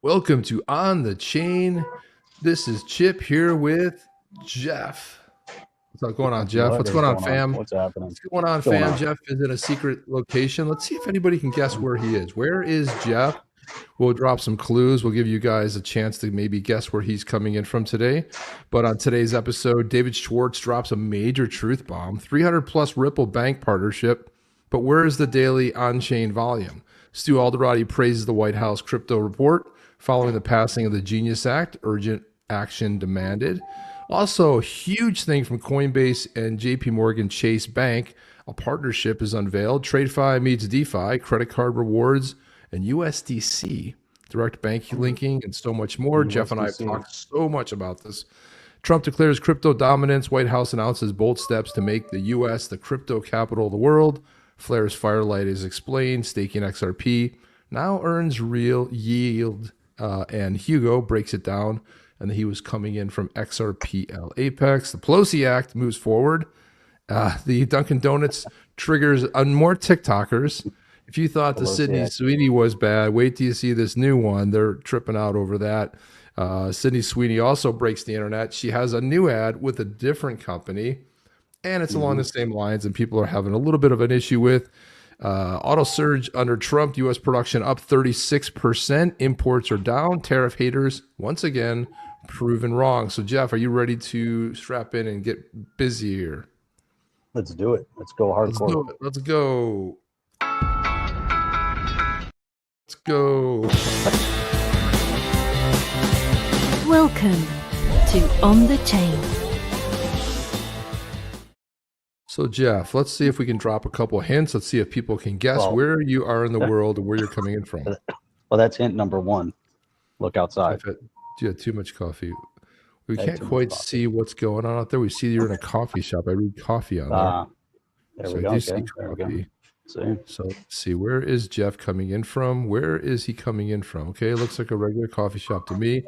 Welcome to On the Chain. This is Chip here with Jeff. What's going on, Jeff? What's going on, fam? What's happening? What's going on, fam? Jeff is in a secret location. Let's see if anybody can guess where he is. Where is Jeff? We'll drop some clues. We'll give you guys a chance to maybe guess where he's coming in from today. But on today's episode, David Schwartz drops a major truth bomb, 300 plus Ripple bank partnership. But where is the daily on-chain volume? Stu Alderoty praises the White House crypto report following the passing of the Genius Act, urgent action demanded. Also, a huge thing from Coinbase and JP Chase Bank. A partnership is unveiled. TradFi meets DeFi, credit card rewards, and USDC, direct bank linking, and so much more. USDC. Jeff and I have talked so much about this. Trump declares crypto dominance. White House announces bold steps to make the U.S. the crypto capital of the world. Flair's Firelight is explained. Staking XRP now earns real yield. And Hugo breaks it down, and he was coming in from XRPL Apex. The Pelosi Act moves forward. The Dunkin Donuts triggers more TikTokers. If you thought the Sydney Sweeney was bad, wait till you see this new one. They're tripping out over that. Sydney Sweeney also breaks the internet. She has a new ad with a different company, and it's along the same lines, and people are having a little bit of an issue with. Auto surge under Trump, U.S. production up 36%. Imports are down. Tariff haters, once again, proven wrong. So, Jeff, are you ready to strap in and get busy here? Let's do it. Let's go hardcore. Let's go. Let's go. Welcome to On the Chain. So, Jeff, let's see if we can drop a couple of hints. Let's see if people can guess where you are in the world and where you're coming in from. Well, that's hint number one. Look outside. You had too much coffee. We can't quite see what's going on out there. We see you're in a coffee shop. I read coffee on there. There we go. I do see coffee. So let's see. Where is Jeff coming in from? Where is he coming in from? Okay, it looks like a regular coffee shop to me.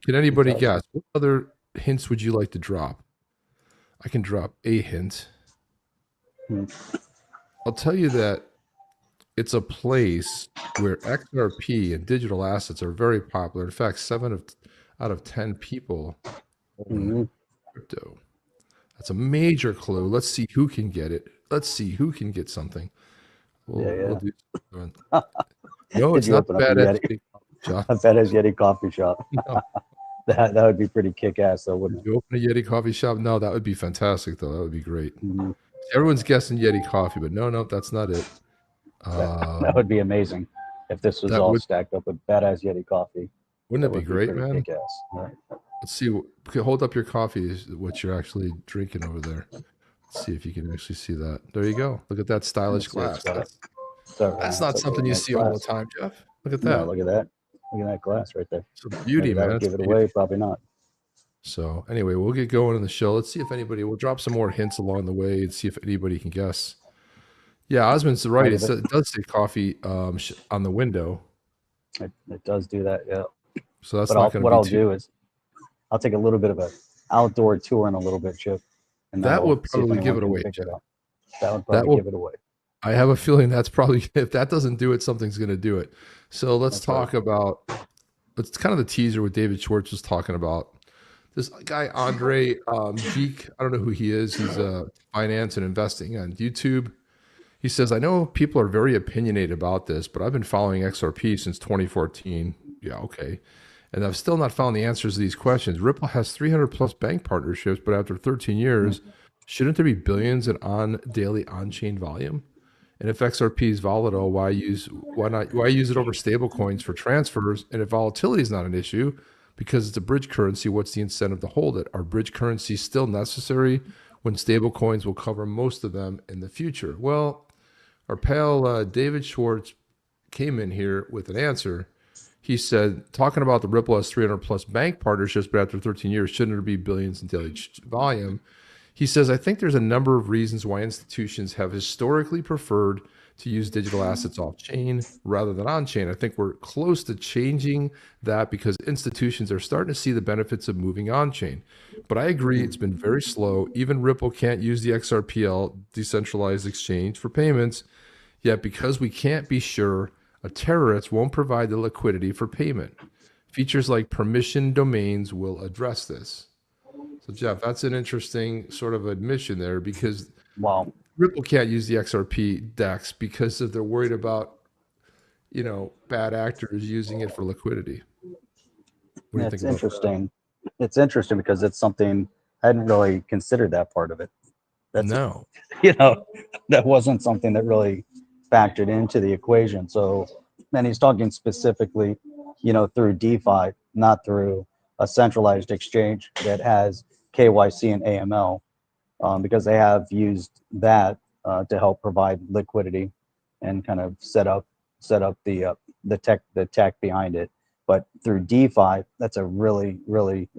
Can anybody guess? What other hints would you like to drop? I can drop a hint. I'll tell you that it's a place where XRP and digital assets are very popular. In fact, 7 out of 10 people own crypto. That's a major clue. Let's see who can get it. Let's see who can get something. We'll do something. No, it's not Badass Yeti Coffee Shop. A Badass Yeti Coffee Shop. No. That would be pretty kick-ass, though, wouldn't it? You open a Yeti Coffee Shop? No, that would be fantastic, though. That would be great. Everyone's guessing Yeti Coffee, but no, that's not it. That would be amazing if this was all stacked up with Badass Yeti Coffee. Wouldn't it be great, man? Right. Let's see. Okay, hold up your coffee, what you're actually drinking over there. Let's see if you can actually see that. There you go. Look at that stylish glass. That's not something you see all the time, Jeff. Look at that. No, look at that. Look at that glass right there. It's a beauty, man. Give it away? Probably not. So anyway, we'll get going in the show. Let's see if we'll drop some more hints along the way and see if anybody can guess. Yeah, Osmond's right. It does say coffee on the window. It does do that, yeah. So that's not going to be what I'll do is I'll take a little bit of an outdoor tour in a little bit, Chip. And that would probably give it away. That would probably give it away. I have a feeling that's probably, if that doesn't do it, something's going to do it. So let's talk about, it's kind of the teaser what David Schwartz was talking about. This guy, Andre Geek, I don't know who he is. He's finance and investing on YouTube. He says, I know people are very opinionated about this, but I've been following XRP since 2014. Yeah, okay. And I've still not found the answers to these questions. Ripple has 300 plus bank partnerships, but after 13 years, shouldn't there be billions in daily on-chain volume? And if XRP is volatile, why use it over stable coins for transfers? And if volatility is not an issue, because it's a bridge currency, what's the incentive to hold it? Are bridge currencies still necessary when stable coins will cover most of them in the future? Well, our pal David Schwartz came in here with an answer. He said, talking about the Ripple has 300 plus bank partnerships, but after 13 years, shouldn't there be billions in daily volume? He says, I think there's a number of reasons why institutions have historically preferred to use digital assets off-chain rather than on-chain. I think we're close to changing that because institutions are starting to see the benefits of moving on-chain. But I agree, it's been very slow. Even Ripple can't use the XRPL decentralized exchange for payments, yet because we can't be sure, a terrorist won't provide the liquidity for payment. Features like permission domains will address this. So Jeff, that's an interesting sort of admission there, because Wow. Ripple can't use the XRP DEX because they're worried about, bad actors using it for liquidity. What do you think about interesting. It's interesting because it's something I hadn't really considered, that part of it. that? No. That wasn't something that really factored into the equation. So, and he's talking specifically, through DeFi, not through a centralized exchange that has KYC and AML, because they have used that to help provide liquidity and kind of set up the tech behind it. But through DeFi, that's a really, really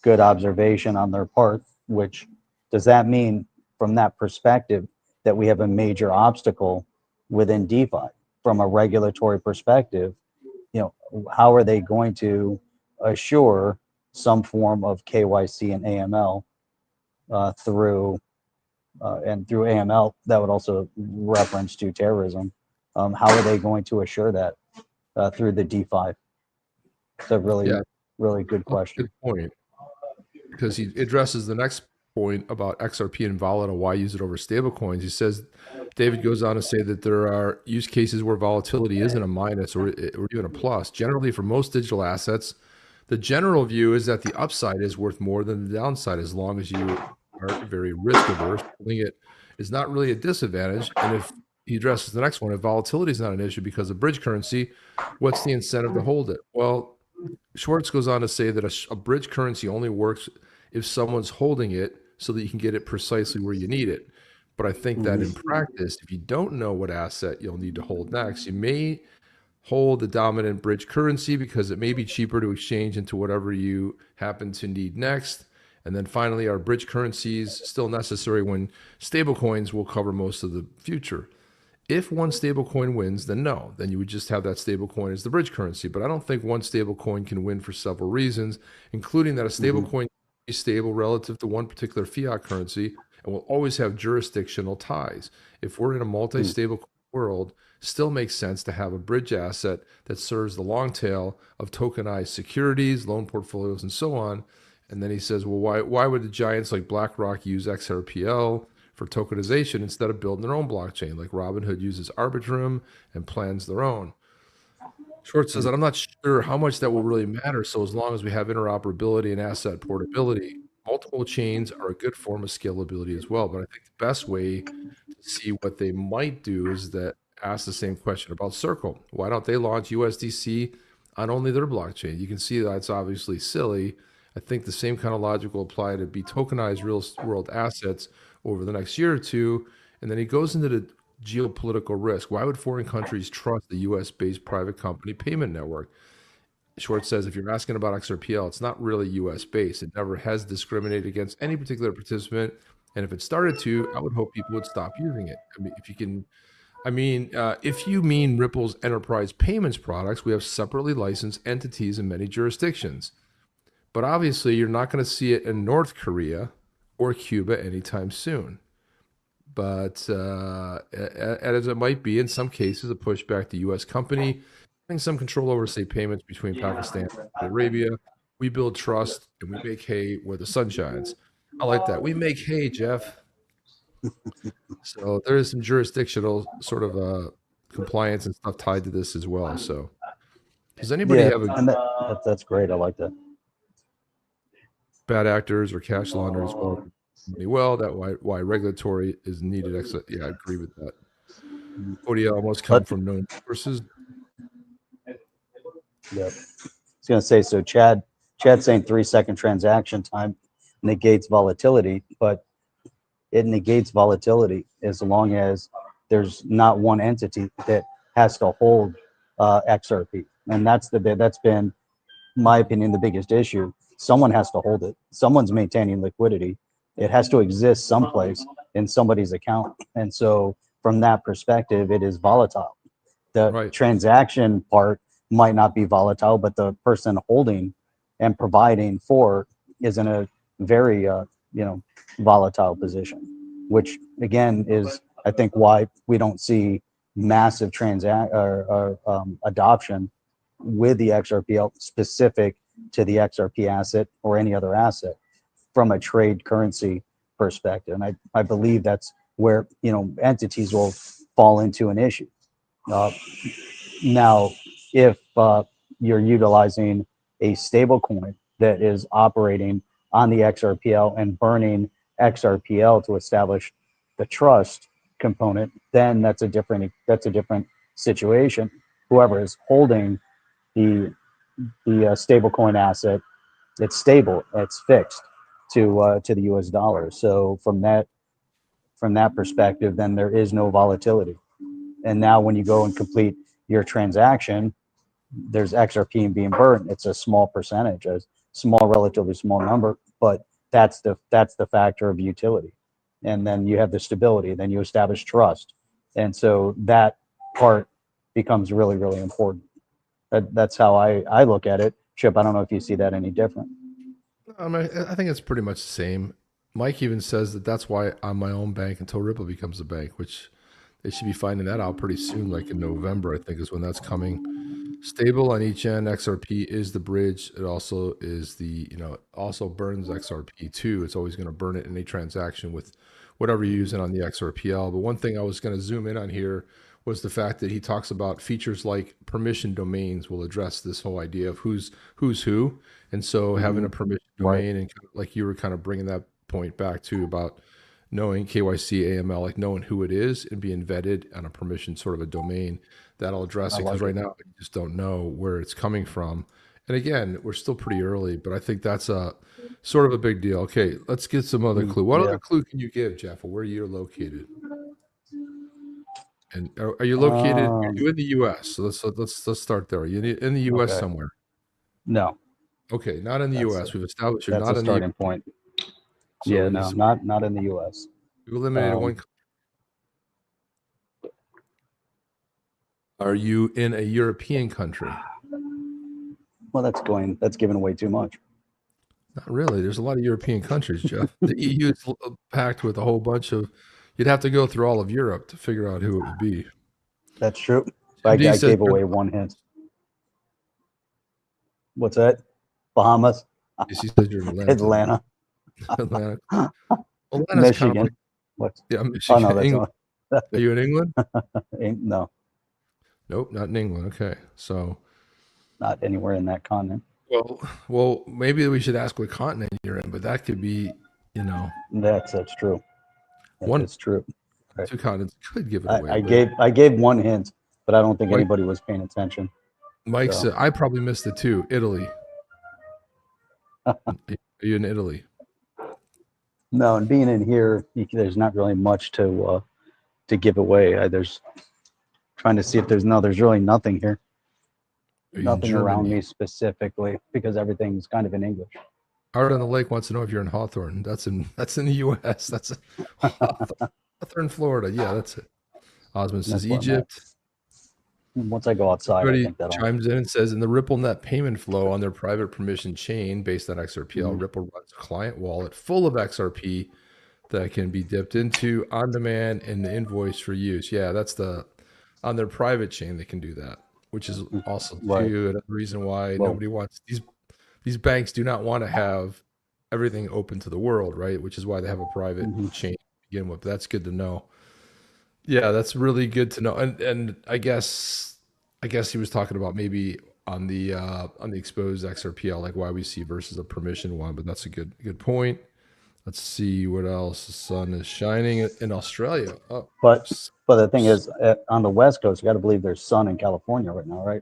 good observation on their part. Which does that mean, from that perspective, that we have a major obstacle within DeFi from a regulatory perspective? How are they going to assure some form of KYC and AML through AML? That would also reference to terrorism. How are they going to assure that through the DeFi? It's a really, really good question. Good point, because he addresses the next point about XRP and volatile. Why use it over stablecoins? He says, David goes on to say that there are use cases where volatility isn't a minus or even a plus. Generally, for most digital assets, the general view is that the upside is worth more than the downside, as long as you are very risk averse. Holding it is not really a disadvantage. And if he addresses the next one, if volatility is not an issue because of bridge currency, what's the incentive to hold it? Well, Schwartz goes on to say that a bridge currency only works if someone's holding it so that you can get it precisely where you need it. But I think that in practice, if you don't know what asset you'll need to hold next, you may hold the dominant bridge currency because it may be cheaper to exchange into whatever you happen to need next. And then finally, are bridge currencies still necessary when stablecoins will cover most of the future? If one stablecoin wins, then no. Then you would just have that stablecoin as the bridge currency. But I don't think one stablecoin can win for several reasons, including that a stablecoin be stable relative to one particular fiat currency and will always have jurisdictional ties. If we're in a multi-stable world, still makes sense to have a bridge asset that serves the long tail of tokenized securities, loan portfolios, and so on. And then he says, well, why would the giants like BlackRock use XRPL for tokenization instead of building their own blockchain, like Robinhood uses Arbitrum and plans their own? Schwartz says that I'm not sure how much that will really matter. So as long as we have interoperability and asset portability, multiple chains are a good form of scalability as well. But I think the best way to see what they might do is that ask the same question about Circle. Why don't they launch USDC on only their blockchain? You can see that's obviously silly. I think the same kind of logic will apply to be tokenized real world assets over the next year or two. And then he goes into the geopolitical risk. Why would foreign countries trust the US-based private company payment network? Schwartz says, if you're asking about XRPL, it's not really US-based. It never has discriminated against any particular participant. And if it started to, I would hope people would stop using it. If you mean Ripple's enterprise payments products, we have separately licensed entities in many jurisdictions. But obviously, you're not going to see it in North Korea or Cuba anytime soon. But as it might be in some cases, a pushback to U.S. company having some control over, say, payments between Pakistan and Saudi Arabia. We build trust and we make hay where the sun shines. I like that. We make hay, Jeff. So there is some jurisdictional sort of compliance and stuff tied to this as well. So does anybody have that's great. I like that. Bad actors or cash launderers? Well, that why regulatory is needed. Yeah, I agree with that. ODL almost come from known sources. Yeah, I was gonna say, so Chad's saying 3-second transaction time negates volatility, but it negates volatility as long as there's not one entity that has to hold XRP, and that's been, in my opinion, the biggest issue. Someone has to hold it. Someone's maintaining liquidity. It has to exist someplace in somebody's account, and so from that perspective, it is volatile. The transaction part might not be volatile, but the person holding and providing for is in a very volatile position, which again is, I think, why we don't see massive adoption with the XRPL specific to the XRP asset or any other asset from a trade currency perspective. And I believe that's where, entities will fall into an issue. Now, if you're utilizing a stable coin that is operating on the XRPL and burning XRPL to establish the trust component, then that's a different situation. Whoever is holding the stable coin asset, it's stable, it's fixed to the US dollar. So from that perspective, then there is no volatility. And now when you go and complete your transaction, there's XRP being burned. It's a small percentage, a relatively small number, but that's the factor of utility. And then you have the stability, then you establish trust. And so that part becomes really, really important. That's how I look at it. Chip, I don't know if you see that any different. I think it's pretty much the same. Mike even says that's why I'm my own bank until Ripple becomes a bank, which they should be finding that out pretty soon, like in November, I think is when that's coming. Stable on each end, XRP is the bridge. It also is also burns XRP too. It's always going to burn it in a transaction with whatever you're using on the XRPL. But one thing I was going to zoom in on here was the fact that he talks about features like permission domains will address this whole idea of who's who. And so having a permission domain, and like you were kind of bringing that point back to about knowing KYC, AML, like knowing who it is and being vetted on a permission sort of a domain, that'll address it. Because right now you just don't know where it's coming from. And again, we're still pretty early, but I think that's a sort of a big deal. Okay, let's get some other clue. What other clue can you give, Jeff, of where you're located? And are you located? Are you in the U.S.? So let's start there. Are you in the U.S. somewhere? No. Okay, not in the U.S. We've established you're that's not a in starting the point. So yeah, no, not in the U.S. You eliminated one. Are you in a European country? Well, that's giving away too much. Not really. There's a lot of European countries, Jeff. The EU is packed with a whole bunch of. You'd have to go through all of Europe to figure out who it would be. That's true. I gave away one hint. What's that? Bahamas? He says you're in Atlanta. Atlanta. Atlanta's Michigan. kind of like, what? Yeah, Michigan. Oh, no, England. Are you in England? No. Nope, not in England. Okay, so not anywhere in that continent. Well, maybe we should ask what continent you're in, but that could be, That's true. That's true. Right. Two continents could give it away. I gave one hint, but I don't think anybody was paying attention. Mike said I probably missed it too. Italy. Are you in Italy? No, and being in here, there's not really much to give away. There's trying to see if there's really nothing here. Nothing around me specifically, because everything's kind of in English. Art on the Lake wants to know if you're in Hawthorne. That's in the U.S. That's Hawthorne, Florida. Yeah, that's it. Osmond says Egypt. Once I go outside, I think that'll chimes in and says in the Ripple net payment flow on their private permission chain based on XRPL, Ripple runs a client wallet full of XRP that can be dipped into on demand and the invoice for use. Yeah, that's on their private chain they can do that, which is also another reason why nobody wants these banks do not want to have everything open to the world, right? Which is why they have a private chain to begin with. But that's good to know. Yeah, that's really good to know. And I guess he was talking about maybe on the exposed XRPL, like why we see versus a permission one, but that's a good point. Let's see what else. The sun is shining in Australia. Oh, but the thing is, on the West Coast, you got to believe there's sun in California right now, right?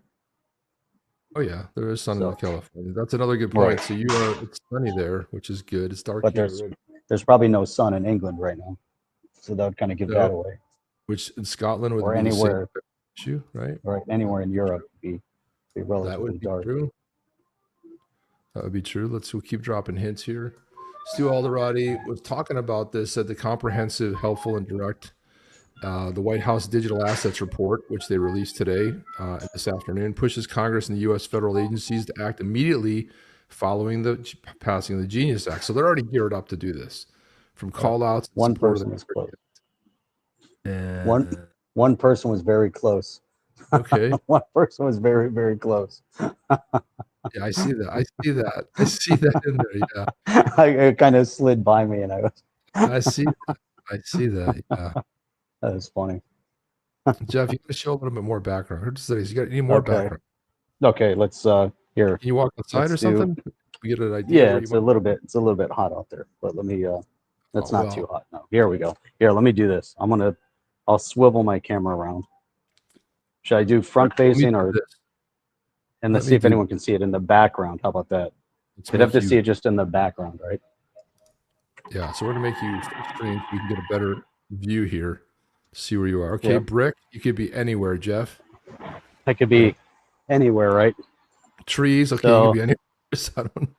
Oh yeah, there is sun in California. That's another good point. So it's sunny there, which is good. It's dark. But there's probably no sun in England right now, so that would kind of give that away. Which in Scotland would or be anywhere, the same issue, right? Right, anywhere in Europe would be relatively dark. True. That would be true. We'll keep dropping hints here. Stu Alderoty was talking about this at the comprehensive, helpful, and direct the White House Digital Assets Report, which they released today this afternoon, pushes Congress and the U.S. federal agencies to act immediately following the passing of the Genius Act. So they're already geared up to do this. From call-outs, one person was close. One person was very close. Okay. One person was very, very close. Yeah, I see that. I see that. I see that in there. Yeah, It kind of slid by me, and I was. I see that. I see that. Yeah. That was funny. Jeff, you got to show a little bit more background. You got any more Okay. background? Okay, let's here. Can you walk outside Let's or do- something? We get an idea. Yeah, where it's you a little bit hot out there, but let me it's Oh, not well. too hot now. Here we go. Here, let me do this. I'll swivel my camera around. Should I do front facing or and let's see if anyone can see it in the background. How about that? You'd have to see it just in the background, right? Yeah, so we're gonna make you full screen so we can get a better view here. See where you are. Okay, Yep. Brick, you could be anywhere, Jeff. I could be anywhere, right? Trees, okay, So, you could be anywhere.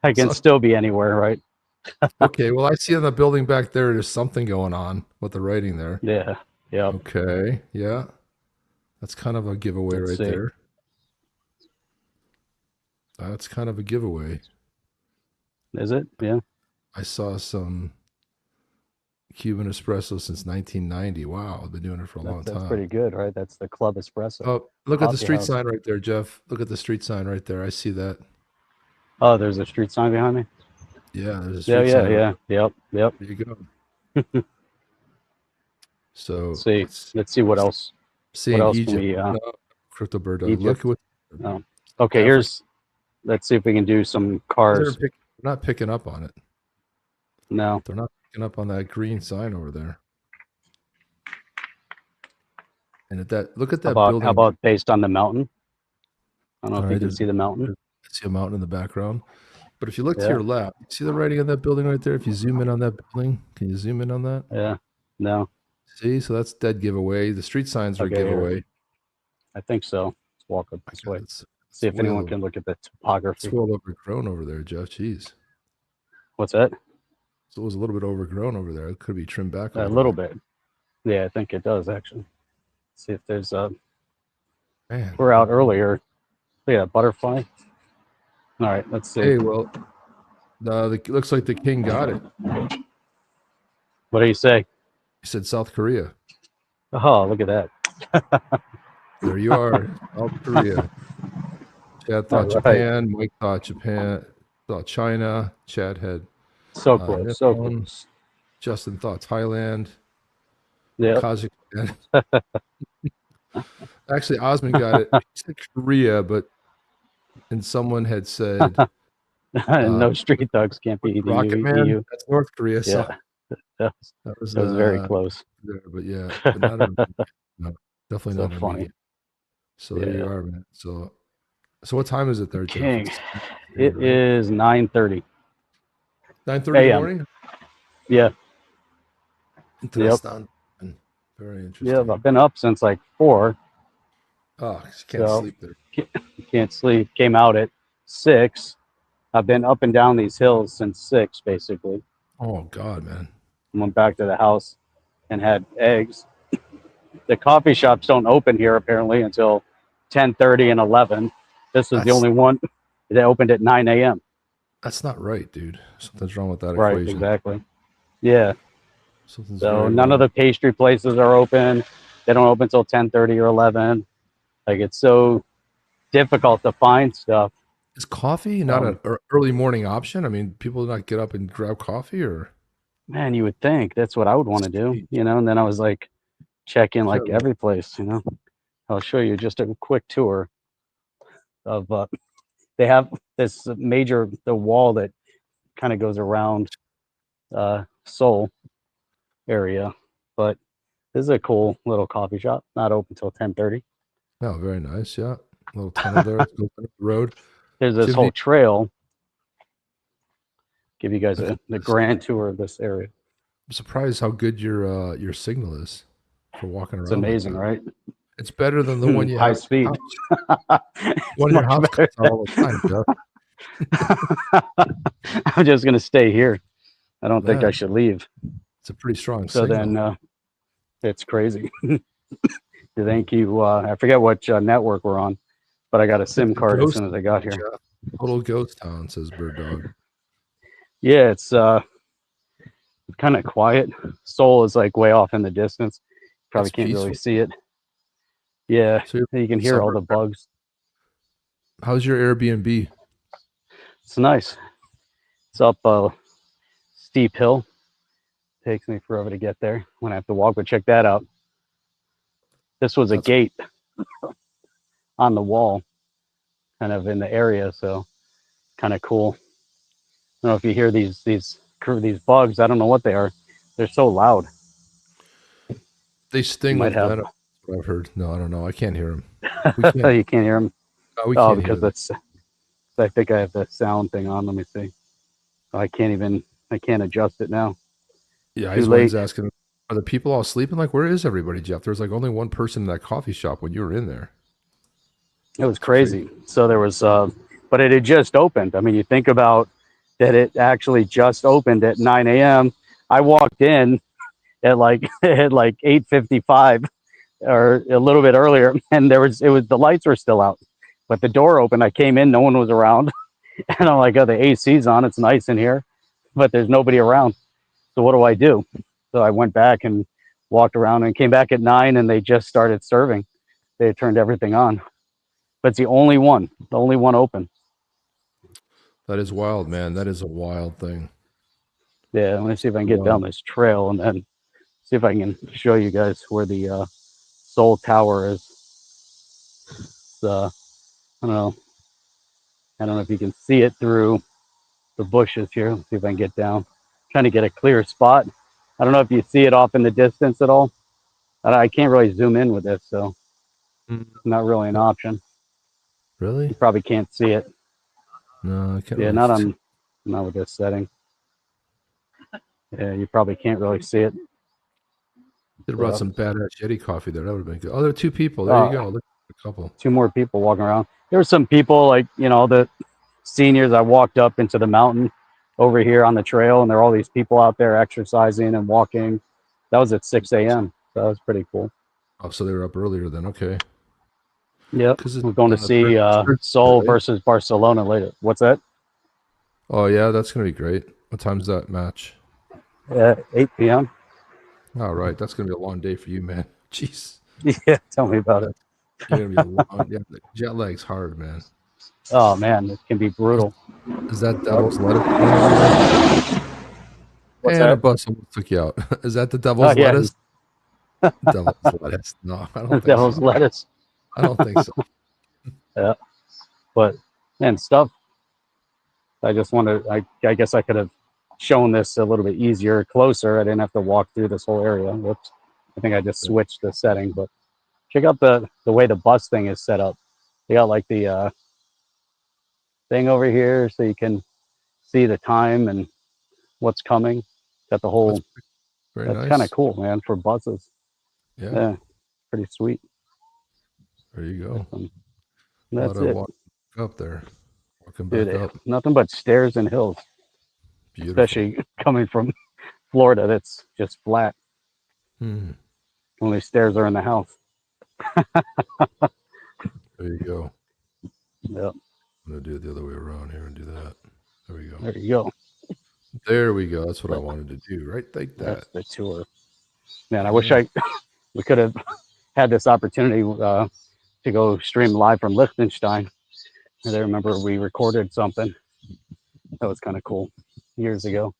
I can still be anywhere, right? Okay, well, I see in the building back there, there's something going on with the writing there. Yeah. Yeah. Okay, yeah. That's kind of a giveaway Let's see. there. That's kind of a giveaway. Is it? Yeah. I saw some Cuban espresso since 1990. Wow, I've been doing it for a long time. That's pretty good, right? That's the Club Espresso. Oh, look at the street house. sign right there, Jeff. Look at the street sign right there. I see that. Oh, there's a street sign behind me? Yeah, there's a street sign. Yeah. Yep. There you go. So let's see what else. Seeing what else Egypt. can we, Crypto Bird. Egypt. Look what. Okay, let's see if we can do some cars. They're not picking up on it. No. They're not picking up on that green sign over there. And look at that building. How about based on the mountain? I don't know if you can see the mountain. I see a mountain in the background. But if you look to your left, see the writing on that building right there? If you zoom in on that building, can you zoom in on that? Yeah. No. See, so that's dead giveaway. The street signs are a giveaway. Here. I think so. Let's walk up this way. See if anyone can look at the topography. It's well overgrown over there, Jeff. Jeez. What's that? So it was a little bit overgrown over there. It could be trimmed back a little bit. Yeah, I think it does actually. See if there's Man. We're out earlier. Look at that butterfly. All right, let's see. Hey, well, looks like the king got it. What do you say? He said South Korea. Oh, look at that. There you are, South Korea. Chad thought Japan. Mike thought Japan. Thought China. Chad had so close. So close. Justin thought Thailand. Yeah. Kazakhstan. Actually, Osmond got it. He said Korea, and someone had said no street thugs can't be the Rocket Man. EU. That's North Korea. So that was very close. There, but yeah, but no, definitely not funny. So there you are, man. So what time is it there, King? It is 9:30. 9:30 in the morning. Yeah. Interesting. Very interesting. Yeah, I've been up since like 4. Oh, you can't sleep there. Can't sleep. Came out at 6. I've been up and down these hills since 6, basically. Oh God, man. Went back to the house and had eggs. The coffee shops don't open here apparently until 10:30 and 11. This is the only one that opened at 9 a.m. That's not right, dude. Something's wrong with that right, equation. Exactly. Yeah. Something's so none of the pastry places are open. They don't open until 10:30 or 11. Like it's so difficult to find stuff. Is coffee not an early morning option? I mean, people not get up and grab coffee, or? Man, you would think that's what I would want to do, And then I was like, check in like every place, I'll show you just a quick tour of. They have this the wall that kind of goes around Seoul area, but this is a cool little coffee shop. Not open till 10:30. Oh, very nice. Yeah, a little tunnel there. Let's go up the road. There's this whole trail. Give you guys the grand tour of this area. I'm surprised how good your signal is for walking around. It's amazing, right? It's better than the one you high have speed. One in your house all the time, Jeff. I'm just gonna stay here. I don't think I should leave. It's a pretty strong signal. Then it's crazy. Thank you. I forget what network we're on, but I got a SIM card as soon as I got here. Total ghost town, says Bird Dog. Yeah, it's kind of quiet. Seoul is like way off in the distance. Probably can't really see it. Yeah, So you're you can hear all the bugs. How's your Airbnb? It's nice. It's up a steep hill. Takes me forever to get there when I have to walk, but check that out. This was a gate on the wall, kind of in the area, so kind of cool. I don't know if you hear these bugs. I don't know what they are. They're so loud. They sting might with have- venom. That's what I've heard. No, I don't know. I can't hear them. You can't hear them. No, we can't hear because them. that's. I think I have the sound thing on. Let me see. I can't adjust it now. Yeah, Too he's late. one's asking, are the people all sleeping? Like, where is everybody, Jeff? There's like only one person in that coffee shop when you were in there. It was crazy. So there was, but it had just opened. I mean, you think about that it actually just opened at 9 a.m. I walked in at like 8:55 or a little bit earlier, and the lights were still out, but the door opened. I came in, no one was around, and I'm like, oh, the AC's on. It's nice in here, but there's nobody around. So what do I do? So I went back and walked around and came back at 9, and they just started serving. They had turned everything on. But it's the only one open. That is wild, man. That is a wild thing. Yeah, let me see if I can get down this trail and then see if I can show you guys where the Soul Tower is. I don't know if you can see it through the bushes here. Let's see if I can get down. Trying to get a clear spot. I don't know if you see it off in the distance at all. I can't really zoom in with this, so not really an option. Really? You probably can't see it. No, I can't. Yeah, really not with this setting. Yeah, you probably can't really see it. Should have brought some badass Yeti coffee there. That would have been good. Oh, there are two people. There you go. Look at a couple. Two more people walking around. There were some people, like, the seniors. I walked up into the mountain over here on the trail, and there are all these people out there exercising and walking. That was at 6 a.m. So that was pretty cool. Oh, so they were up earlier then. Okay. Yep. We're going to see Seoul versus Barcelona later. What's that? Oh, yeah. That's going to be great. What time's that match? 8 p.m. All right. That's going to be a long day for you, man. Jeez. Yeah, tell me about it. You're gonna be the jet lag's hard, man. Oh, man. It can be brutal. Is that devil's lettuce? What's and that? a bus almost took you out. Is that the devil's lettuce? Devil's lettuce. No, I don't think devil's so. lettuce. I don't think so. Yeah. But, man, stuff. I just wanted, I guess I could have shown this a little bit easier, closer. I didn't have to walk through this whole area. Whoops. I think I just switched the setting, but check out the way the bus thing is set up. They got like the thing over here so you can see the time and what's coming. Got the whole, that's nice. kind of cool, man, for buses. Yeah. Pretty sweet. There you go. That's it. Walk up there. Walking back up. Nothing but stairs and hills. Beautiful. Especially coming from Florida, that's just flat. Only stairs are in the house. There you go. Yep. I'm going to do it the other way around here and do that. There we go. There you go. There we go. That's what I wanted to do, right? Like that. That's the tour. Man, I wish we could have had this opportunity to go stream live from Liechtenstein. And I remember we recorded something. That was kind of cool years ago.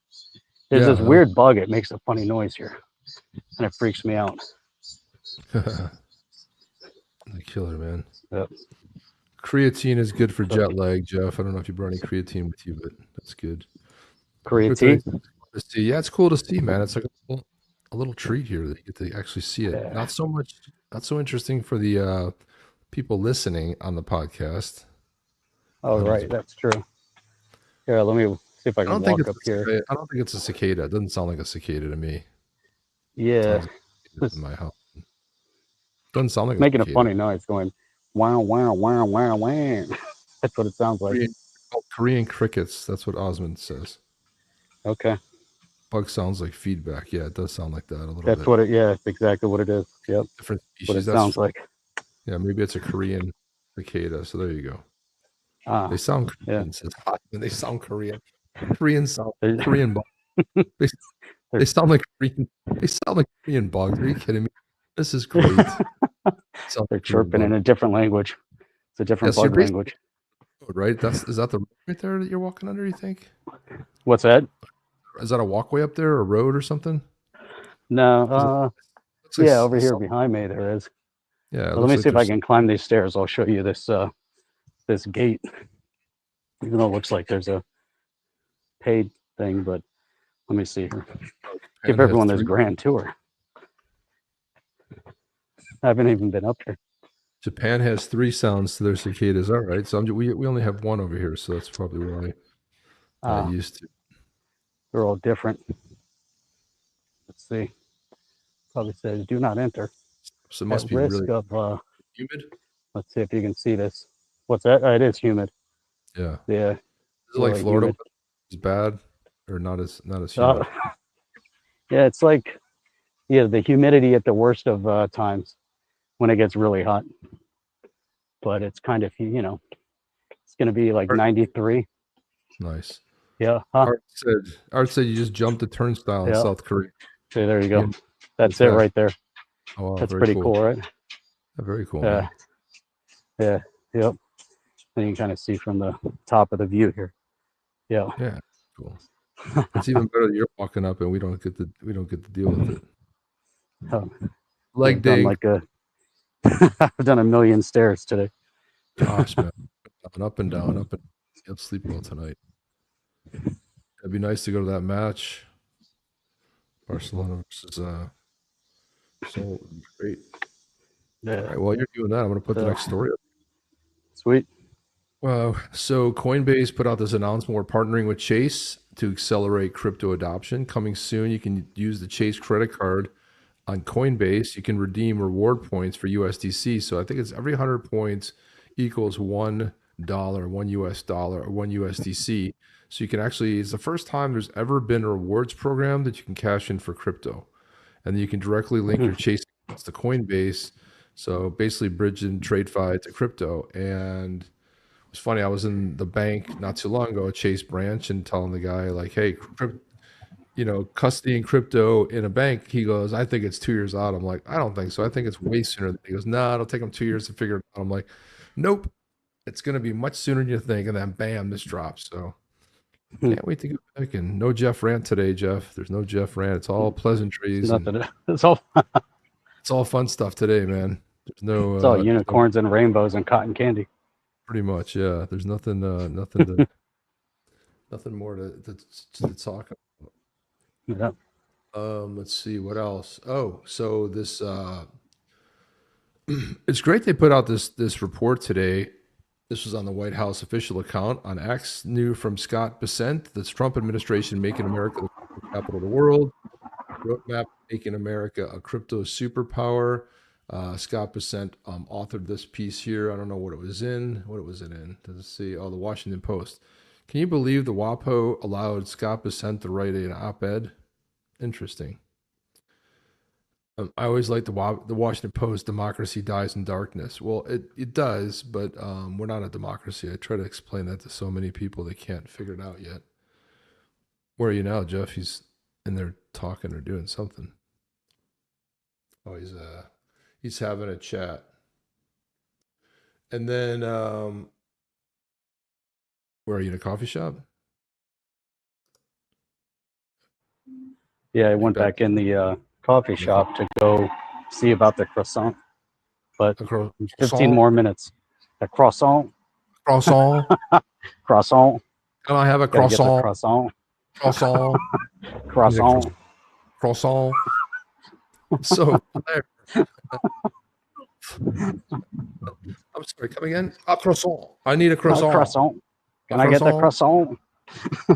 There's this weird bug. It makes a funny noise here. And it freaks me out. The killer, man. Yep. Creatine is good for jet lag, Jeff. I don't know if you brought any creatine with you, but that's good. Creatine? Yeah, it's cool to see, man. It's like a little treat here that you get to actually see it. Not so interesting for the people listening on the podcast. Oh, right. That's true. Here, let me see if I can walk up here. I don't think it's a cicada. It doesn't sound like a cicada to me. Yeah. In my house. Doesn't sound like making a funny noise going wow, wow, wow, wow, wow. That's what it sounds like. Korean crickets. That's what Osmond says. Okay. Bug sounds like feedback. Yeah, it does sound like that a little bit. That's what it, yeah, it's exactly what it is. Yep. Different species. What it sounds like. Yeah, maybe it's a Korean cicada. So there you go. They sound Korean, says Osmond. They sound Korean. Korean bugs. They sound like Korean. They sound like Korean bugs. Are you kidding me? This is great. Sounds They're cool, chirping but- in a different language. It's a different Yes, you're bug basically- language. right? Is that the road right there that you're walking under? You think? What's that? Is that a walkway up there, or a road or something? No. Looks like Yeah, over here some- behind me there is. Yeah. Well, let me see if I can climb these stairs. I'll show you this this gate. Even though it looks like there's a paid thing, but let me see here. Give everyone this grand tour. I haven't even been up here. Japan has 3 sounds to their cicadas. All right, so we only have 1 over here, so that's probably why I used to. They're all different. Let's see. Probably says do not enter. So it must At be risk really of humid. let's see if you can see this. What's that? It is humid. Yeah. Yeah. Is it like really Florida? humid. It's bad or not as humid? Yeah, it's like the humidity at the worst of times when it gets really hot. But it's kind of it's going to be like 93. Nice. Yeah. Art said you just jumped a turnstile in South Korea. Okay, there you go. Yeah. That's it right there. Oh, wow, That's very pretty cool, right? Very cool. Yeah. Yeah. Yep. And you can kind of see from the top of the view here. Yeah. Yeah. Cool. It's even better that you're walking up and we don't get to deal with it. Oh, Leg day. I've done a million stairs today. Gosh, man. Up and down, up and down. You'll sleep well tonight. It'd be nice to go to that match. Barcelona versus Seoul would be great. Yeah. All right, while you're doing that, I'm going to put the next story up. Sweet. So Coinbase put out this announcement. We're partnering with Chase to accelerate crypto adoption. Coming soon, you can use the Chase credit card on Coinbase. You can redeem reward points for USDC. So I think it's every 100 points equals $1, $1 US dollar, or 1 USDC. So you can actually, it's the first time there's ever been a rewards program that you can cash in for crypto. And then you can directly link your Chase accounts to Coinbase. So basically bridging TradFi to crypto. And it's funny, I was in the bank not too long ago, a Chase branch, and telling the guy like, hey, custody and crypto in a bank. He goes, I think it's 2 years out. I'm like, I don't think so. I think it's way sooner. He goes, no, it'll take them 2 years to figure it out. I'm like, nope, it's going to be much sooner than you think. And then bam, this drops. So can't wait to go back. And no Jeff rant today, Jeff. There's no Jeff rant. It's all pleasantries. It's all fun stuff today, man. There's no. It's all unicorns and rainbows and cotton candy. Pretty much, yeah. There's nothing more to talk about. Yeah. Let's see what else. Oh, so this it's great they put out this report today. This was on the White House official account on X. New from Scott Bessent, the Trump administration making America the capital of the world. Roadmap making America a crypto superpower. Scott Bessent authored this piece here. I don't know what it was in. Let's see. Oh, the Washington Post. Can you believe the WAPO allowed Scott Bessent to write an op-ed? Interesting. I always like the Washington Post, democracy dies in darkness. Well, it does, but we're not a democracy. I try to explain that to so many people, they can't figure it out yet. Where are you now, Jeff? He's in there talking or doing something. Oh, he's having a chat. And then where are you, in a coffee shop? Yeah, I went back in the coffee shop to go see about the croissant. But 15 more minutes. The croissant. Croissant. Croissant. Can I have a croissant? Croissant. Croissant. Croissant. Croissant. So I'm sorry, come again? A croissant. I need a croissant. Croissant. Can I get the croissant?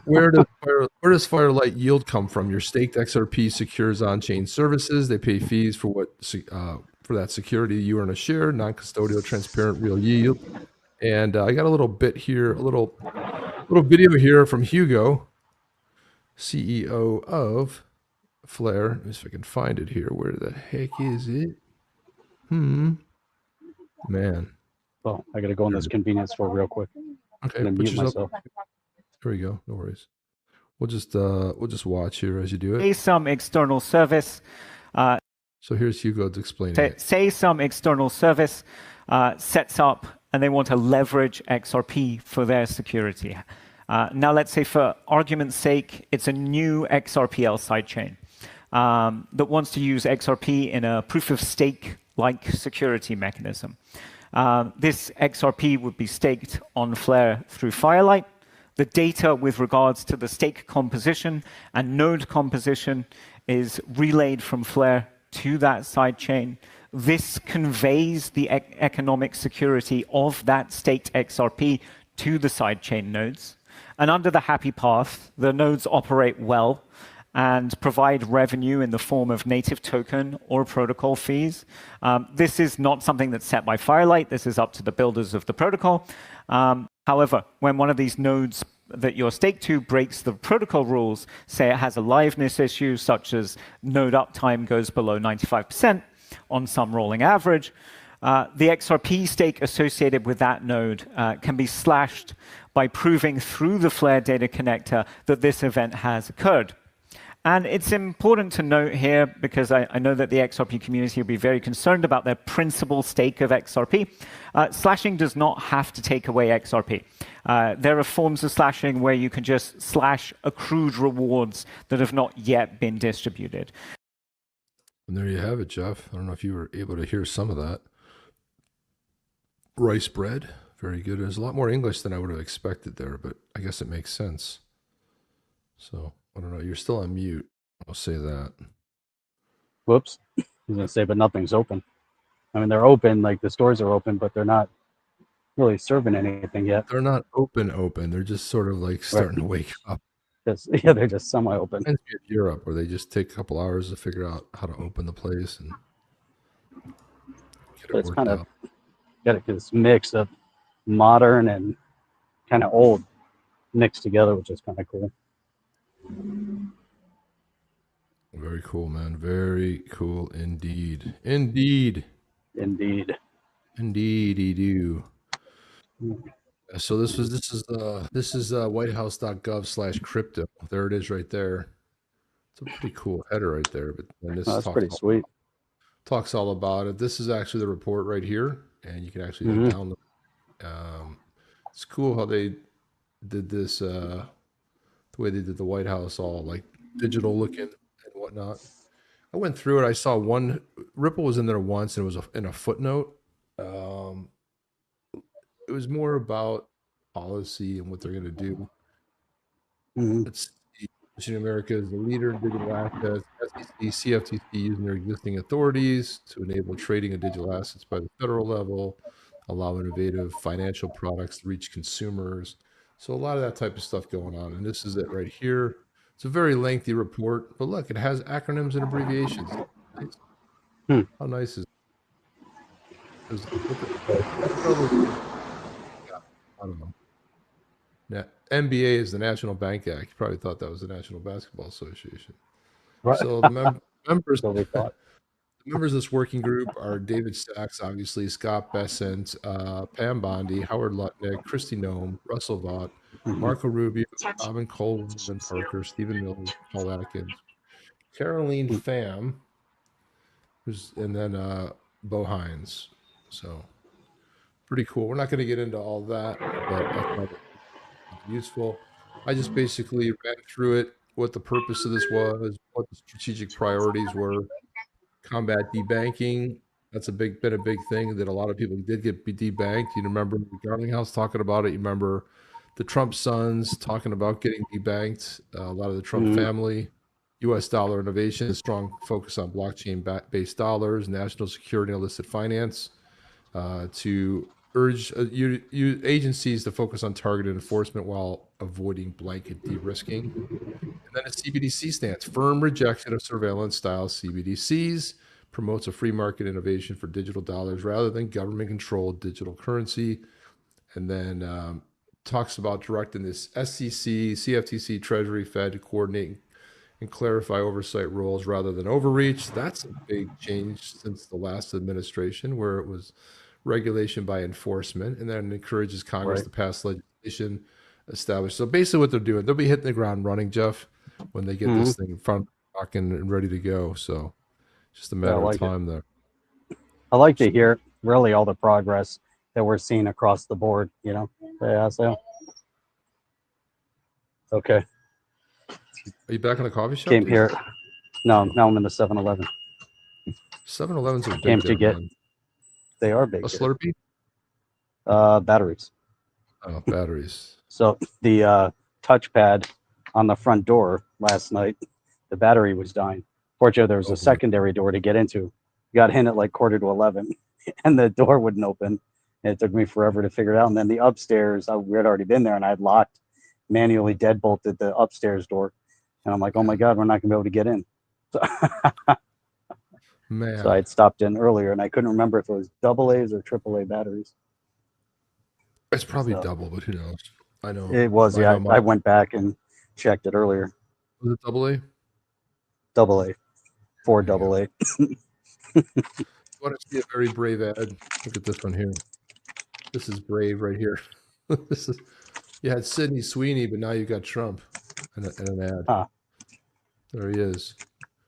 Where does Firelight yield come from? Your staked XRP secures on-chain services. They pay fees for that security. You earn a share, non-custodial, transparent, real yield. And I got a little bit here, a little video here from Hugo, CEO of Flare. Let me see if I can find it here. Where the heck is it? Man. Oh, I got to go in this convenience store real quick. Okay, I'm gonna mute myself. There we go. No worries. We'll just watch here as you do it. Some external service So here's Hugo explaining it. Say some external service sets up and they want to leverage XRP for their security. Now, let's say for argument's sake, it's a new XRPL sidechain that wants to use XRP in a proof of stake-like security mechanism. This XRP would be staked on Flare through Firelight. The data with regards to the stake composition and node composition is relayed from Flare to that sidechain. This conveys the economic security of that staked XRP to the sidechain nodes. And under the happy path, the nodes operate well and provide revenue in the form of native token or protocol fees. This is not something that's set by Firelight. This is up to the builders of the protocol. However, when one of these nodes that you're staked to breaks the protocol rules, say it has a liveness issue, such as node uptime goes below 95% on some rolling average, the XRP stake associated with that node can be slashed by proving through the Flare data connector that this event has occurred. And it's important to note here, because I know that the XRP community will be very concerned about their principal stake of XRP. Slashing does not have to take away XRP. There are forms of slashing where you can just slash accrued rewards that have not yet been distributed. And there you have it, Jeff. I don't know if you were able to hear some of that. Rice bread, very good. There's a lot more English than I would have expected there, but I guess it makes sense. So, I don't know. You're still on mute. I'll say that. Whoops. I was going to say, but nothing's open. I mean, they're open, like the stores are open, but they're not really serving anything yet. They're not open. They're just sort of like starting to wake up. Yeah, they're just semi-open. Reminds me of Europe, where they just take a couple hours to figure out how to open the place and get it It's worked kind of out. got this mix of modern and kind of old mixed together, which is kind of cool. Very cool, man. Very cool indeed. Indeed. Indeed. Indeedy do. So this is whitehouse.gov/crypto. There it is right there. It's a pretty cool header right there. But and this That's pretty sweet. Talks all about it. This is actually the report right here, and you can actually download. It's cool how they did this. The way they did the White House, all like digital looking and whatnot. I went through it. I saw one Ripple was in there once, and it was in a footnote. It was more about policy and what they're going to do. Let's see. America is the leader in digital assets. SEC, CFTC using their existing authorities to enable trading of digital assets by the federal level, allow innovative financial products to reach consumers. So a lot of that type of stuff going on. And this is it right here. It's a very lengthy report, but look, it has acronyms and abbreviations. Nice. How nice is it? I don't know. Yeah, NBA is the National Bank Act. You probably thought that was the National Basketball Association. Right. So the members, So we thought. the members of this working group are David Sachs, obviously, Scott Bessent, Pam Bondi, Howard Lutnick, Christy Nome, Russell Vaught, Marco Rubio, Robin Coleman Parker, Stephen Miller, Paul Atkins, Caroline Pham, and then Bo Hines. So pretty cool. We're not going to get into all that, but I thought it was useful. I just basically ran through it, what the purpose of this was, what the strategic priorities were. Combat debanking. That's been a big thing that a lot of people did get debanked. You remember Garlinghouse talking about it. You remember the Trump sons talking about getting debanked. A lot of the Trump family, U.S. dollar innovation, a strong focus on blockchain-based dollars, national security, and illicit finance, to urge agencies to focus on targeted enforcement while avoiding blanket de-risking. And then a CBDC stance, firm rejection of surveillance-style CBDCs, promotes a free market innovation for digital dollars rather than government-controlled digital currency. And then talks about directing this SEC, CFTC, Treasury, Fed to coordinate and clarify oversight roles rather than overreach. That's a big change since the last administration, where it was regulation by enforcement, and then encourages Congress to pass legislation established. So basically what they're doing, they'll be hitting the ground running, Jeff, when they get this thing in front of and ready to go. So Just a matter I like of time there. I like to hear really all the progress that we're seeing across the board, you know. Yeah, so okay. Are you back in the coffee shop? Came dude? here. No, now I'm in the 7-Eleven. 7-Elevens are big Came there, to get. man. They are big. A Slurpee? Batteries. Oh, batteries. So the touchpad on the front door last night, the battery was dying. Fortunately, there was Oh, a boy. secondary door to get into. Got in at like 10:45, and the door wouldn't open. And it took me forever to figure it out. And then the upstairs, we had already been there, and I had locked, manually deadbolted the upstairs door. And I'm like, oh my God, we're not gonna be able to get in. So, Man. so I had stopped in earlier, and I couldn't remember if it was AA's or AAA batteries. It's probably double, but who knows? I know. It was, yeah. I went back and checked it earlier. Was it AA? AA. 4 AA. You want to see a very brave ad? Look at this one here. This is brave right here. This is, you had Sidney Sweeney, but now you got Trump in an ad. Huh. There he is.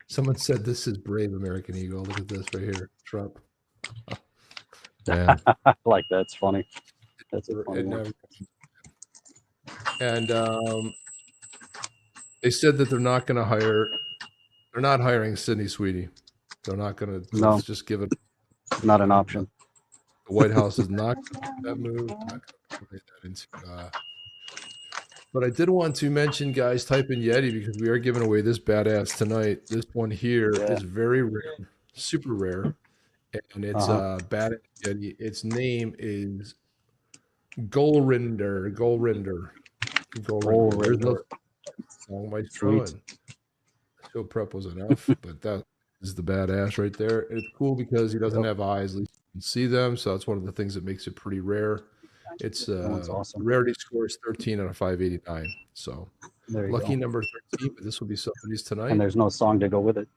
Someone said this is brave American Eagle. Look at this right here. Trump. Man. I like that. It's funny. That's a funny one. And they said that they're not going to hire. They're not hiring Sidney Sweeney. They're not going to. No. Just give it. Not an option. The White House is not going to make that move. Not going to put that into. But I did want to mention, guys, type in Yeti because we are giving away this badass tonight. This one here is very rare, super rare, and it's badass Yeti. Its name is Golrinder. There's no song my throwing. Show prep was enough, but that is the badass right there. And it's cool because he doesn't have eyes, at least you can see them. So that's one of the things that makes it pretty rare. It's awesome. Rarity score is 13 out of 589. So lucky go. number 13, but this will be somebody's tonight. And there's no song to go with it.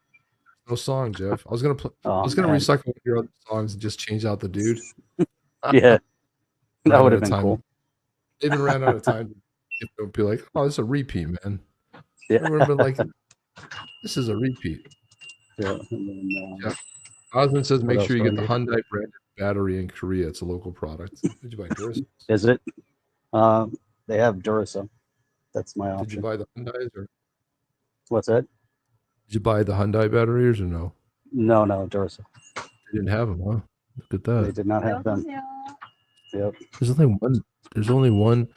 No song, Jeff. I was gonna recycle one of your other songs and just change out the dude. Yeah, that would have been cool. They even ran out of time. Don't be like, oh, this is a repeat, man. Yeah. I remember like, this is a repeat. Yeah. Osmond says, make sure you get the Hyundai branded battery in Korea. It's a local product. Did you buy Duracell? Is it? They have Duracell. That's my option. Did you buy the Hyundais or? What's that? Did you buy the Hyundai batteries or no? No, Duracell. They didn't have them, huh? Look at that. They did not have them. Yep. There's only one.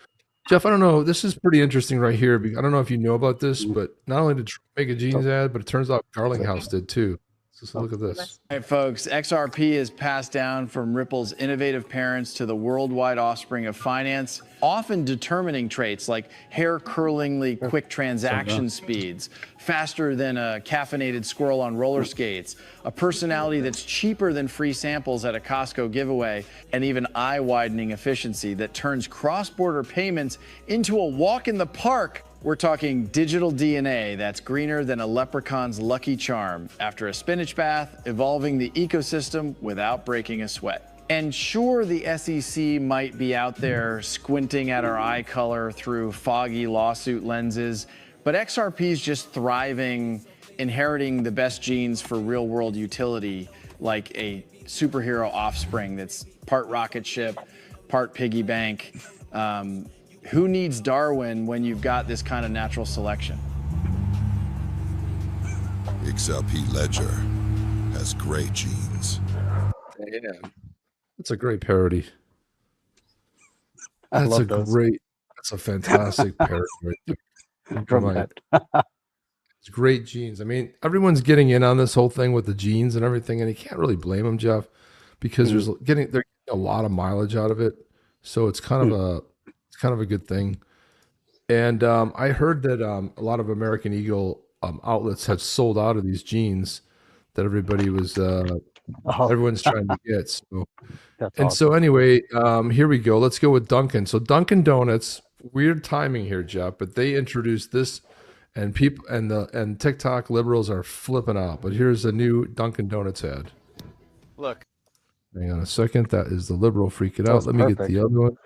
Jeff, I don't know. This is pretty interesting right here. I don't know if you know about this, but not only did Trump make a jeans ad, but it turns out Garlinghouse did too. So look at this. All right, folks, XRP is passed down from Ripple's innovative parents to the worldwide offspring of finance, often determining traits like hair-curlingly quick transaction speeds, faster than a caffeinated squirrel on roller skates, a personality that's cheaper than free samples at a Costco giveaway, and even eye-widening efficiency that turns cross-border payments into a walk in the park. We're talking digital DNA that's greener than a leprechaun's lucky charm after a spinach bath, evolving the ecosystem without breaking a sweat. And sure, the SEC might be out there squinting at our eye color through foggy lawsuit lenses, but XRP's just thriving, inheriting the best genes for real-world utility, like a superhero offspring that's part rocket ship, part piggy bank. Who needs Darwin when you've got this kind of natural selection? XRP Ledger has great genes. Damn. That's a great parody. I That's love a those. great, that's a fantastic parody right there. It's great genes. I mean, everyone's getting in on this whole thing with the genes and everything, and you can't really blame them, Jeff, because they're getting a lot of mileage out of it. So it's kind of a good thing. And I heard that a lot of American Eagle outlets have sold out of these jeans that everybody was everyone's trying to get. So so anyway, here we go. Let's go with Dunkin. So Dunkin' Donuts, weird timing here, Jeff, but they introduced this, and people and TikTok liberals are flipping out. But here's a new Dunkin' Donuts ad. Look. Hang on a second. That is the liberal freak it out. Let me get the other one.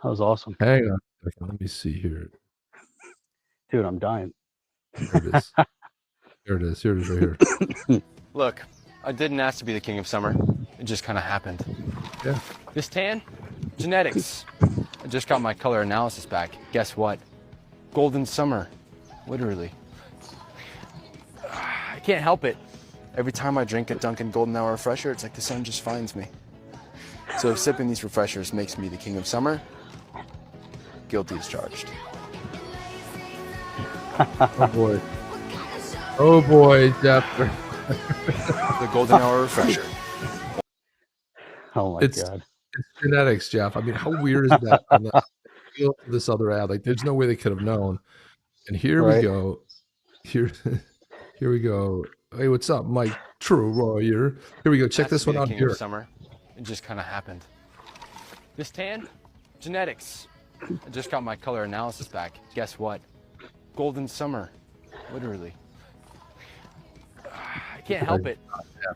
That was awesome. Hang on a second. Let me see here. Dude, I'm dying. There it is. Here it is right here. Look, I didn't ask to be the king of summer. It just kind of happened. Yeah. This tan? Genetics. I just got my color analysis back. Guess what? Golden summer. Literally. I can't help it. Every time I drink a Dunkin' Golden Hour refresher, it's like the sun just finds me. So if sipping these refreshers makes me the king of summer, guilty as charged. Oh boy. Oh boy, Jeff. The Golden Hour refresher. Oh my It's God. genetics, Jeff. I mean, how weird is that? On this other ad, like, there's no way they could have known. And here we Right. go. Here we go. Hey, what's up, Mike? True Warrior. Here we go. Check Asked this to be one the out king of here. Summer. It just kind of happened. This tan? Genetics. I just got my color analysis back. Guess what? Golden summer. Literally. I can't help it.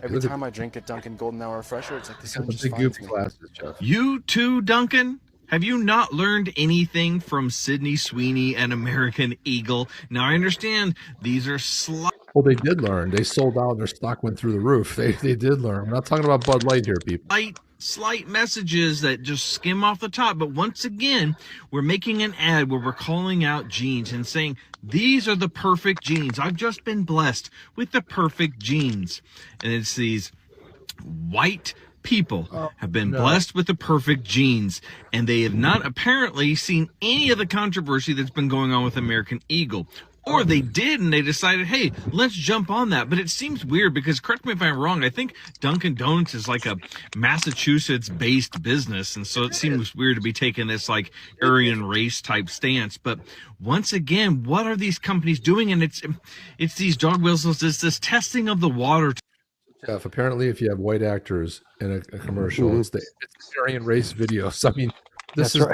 Every Look at time I drink a Dunkin' Golden Hour refresher, it's like the sun the just big finds goofy me. glasses, Jeff. You too, Duncan? Have you not learned anything from Sydney Sweeney and American Eagle? Now, I understand these are Well, they did learn. They sold out. Their stock went through the roof. They did learn. I'm not talking about Bud Light here, people. slight messages that just skim off the top. But once again, we're making an ad where we're calling out genes and saying, these are the perfect genes. I've just been blessed with the perfect genes. And it's these white people have been blessed with the perfect genes, and they have not apparently seen any of the controversy that's been going on with American Eagle. Or they did, and they decided, hey, let's jump on that. But it seems weird because, correct me if I'm wrong, I think Dunkin' Donuts is like a Massachusetts-based business, and so it seems weird to be taking this like Aryan race type stance. But once again, what are these companies doing? And it's these dog whistles. It's this testing of the water. Jeff, apparently, if you have white actors in a commercial, it's the Aryan race videos. I mean, this is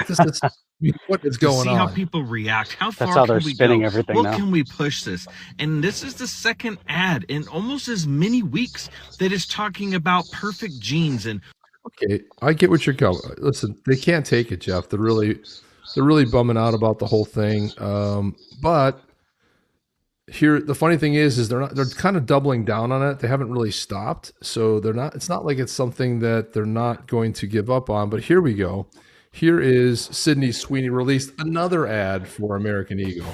I mean, what is going See on? how people react. How far That's how they're can we spinning go? everything What now. can we push this? And this is the second ad in almost as many weeks that is talking about perfect genes. And Okay, I get what you're going. Listen, they can't take it, Jeff. They're really bumming out about the whole thing. But here, the funny thing is they're kind of doubling down on it. They haven't really stopped, so they're not. It's not like it's something that they're not going to give up on. But here we go. Here is Sydney Sweeney released another ad for American Eagle.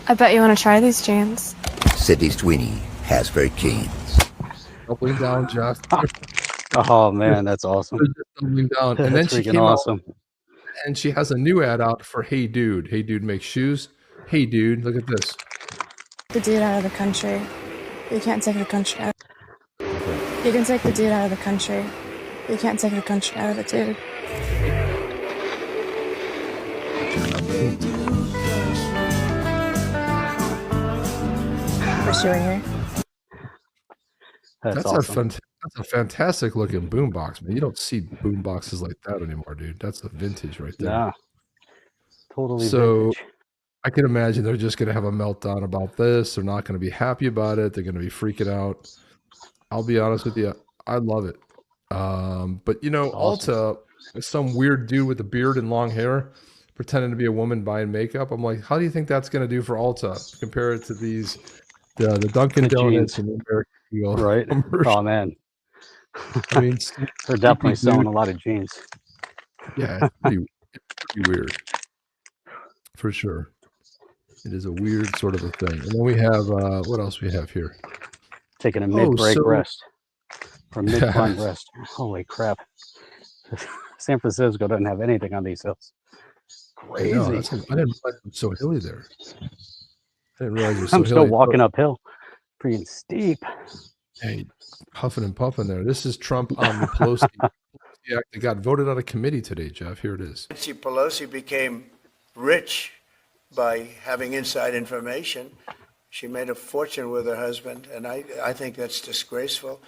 I bet you want to try these jeans. Sydney Sweeney has very keen. Doubling down, Jeff. Oh man, that's awesome. They're just doubling down. And then That's she freaking came awesome. out and she has a new ad out for Hey Dude. Hey Dude makes shoes. Hey Dude, look at this. The dude out of the country. You can't take the country out. You can take the dude out of the country. You can't take the country out of the dude. Wish you were here. That's That's awesome. a fantastic looking boombox, man. You don't see boomboxes like that anymore, dude. That's a vintage right there. Yeah. Totally So vintage. I can imagine they're just going to have a meltdown about this. They're not going to be happy about it. They're going to be freaking out. I'll be honest with you. I love it. But you know, Awesome. Ulta is some weird dude with a beard and long hair pretending to be a woman buying makeup. I'm like, how do you think that's going to do for Ulta? Compare it to the Dunkin' The Donuts jeans. and the American Eagle Right. commercial. Oh man. I mean, They're definitely dude. selling a lot of jeans. yeah, it's pretty weird. For sure. It is a weird sort of a thing. And then we have, what else we have here? Taking a mid-break so- rest. Or mid-climb rest. Holy crap. San Francisco doesn't have anything on these hills. I know, Crazy. I didn't realize it was so hilly there. I didn't realize it was so I'm hilly. still walking uphill. Freaking steep. Hey, huffing and puffing there. This is Trump on the Pelosi Act that got voted out of committee today, Jeff. Here it is. Nancy Pelosi became rich by having inside information. She made a fortune with her husband, and I think that's disgraceful.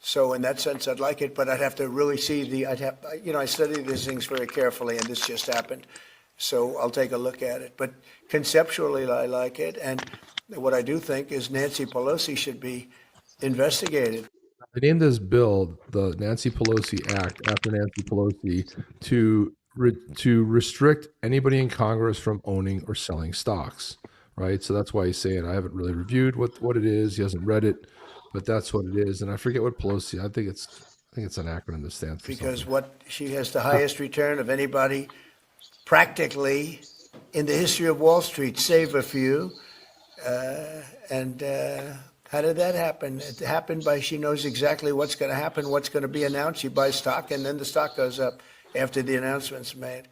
So in that sense, I'd like it, but I'd have to really see I study these things very carefully, and this just happened. So I'll take a look at it. But conceptually, I like it. And what I do think is Nancy Pelosi should be investigated. They named this bill the Nancy Pelosi Act after Nancy Pelosi to to restrict anybody in Congress from owning or selling stocks, right? So that's why he's saying I haven't really reviewed what it is. He hasn't read it, but that's what it is. And I forget what Pelosi. I think it's an acronym that stands for because something. what she has the highest return of anybody practically in the history of Wall Street, save a few. And how did that happen? It happened by she knows exactly what's going to happen, what's going to be announced. She buys stock, and then the stock goes up after the announcement's made.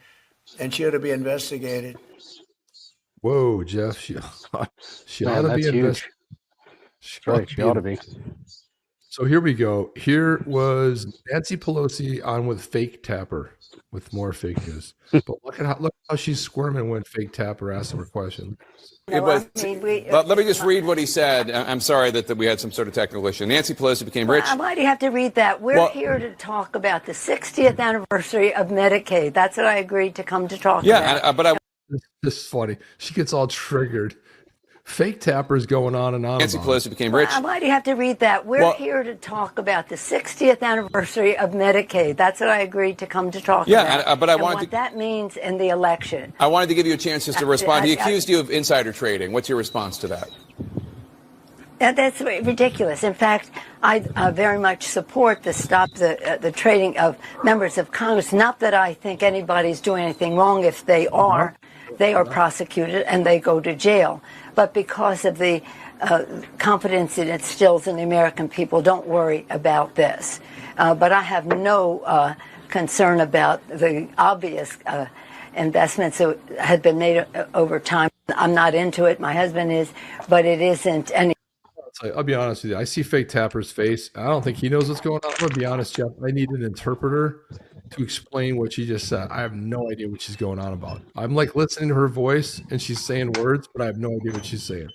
And she ought to be investigated. Whoa, Jeff, she ought to be investigated. She ought to be. So here we go. Here was Nancy Pelosi on with Fake Tapper with more fake news. But look how she's squirming when Fake Tapper asks her a question. Let me just read what he said. I'm sorry that we had some sort of technical issue. Nancy Pelosi became rich. Why do you have to read that? We're here to talk about the 60th anniversary of Medicaid. That's what I agreed to come to talk about. But this is funny. She gets all triggered. Fake Tapper's going on and on. Nancy Pelosi became rich. Why do you have to read that? We're here to talk about the 60th anniversary of Medicaid. That's what I agreed to come to talk about. But I wanted what that means in the election. I wanted to give you a chance just to respond. He accused you of insider trading. What's your response to that? That's ridiculous. In fact, I very much support the stop the trading of members of Congress. Not that I think anybody's doing anything wrong. If they are prosecuted and they go to jail. But because of the confidence it instills in the American people, don't worry about this. But I have no concern about the obvious investments that have been made over time. I'm not into it. My husband is, but it isn't any. I'll be honest with you. I see Fake Tapper's face. I don't think he knows what's going on. I'm going to be honest, Jeff. I need an interpreter to explain what she just said. I have no idea what she's going on about. I'm like listening to her voice and she's saying words, but I have no idea what she's saying.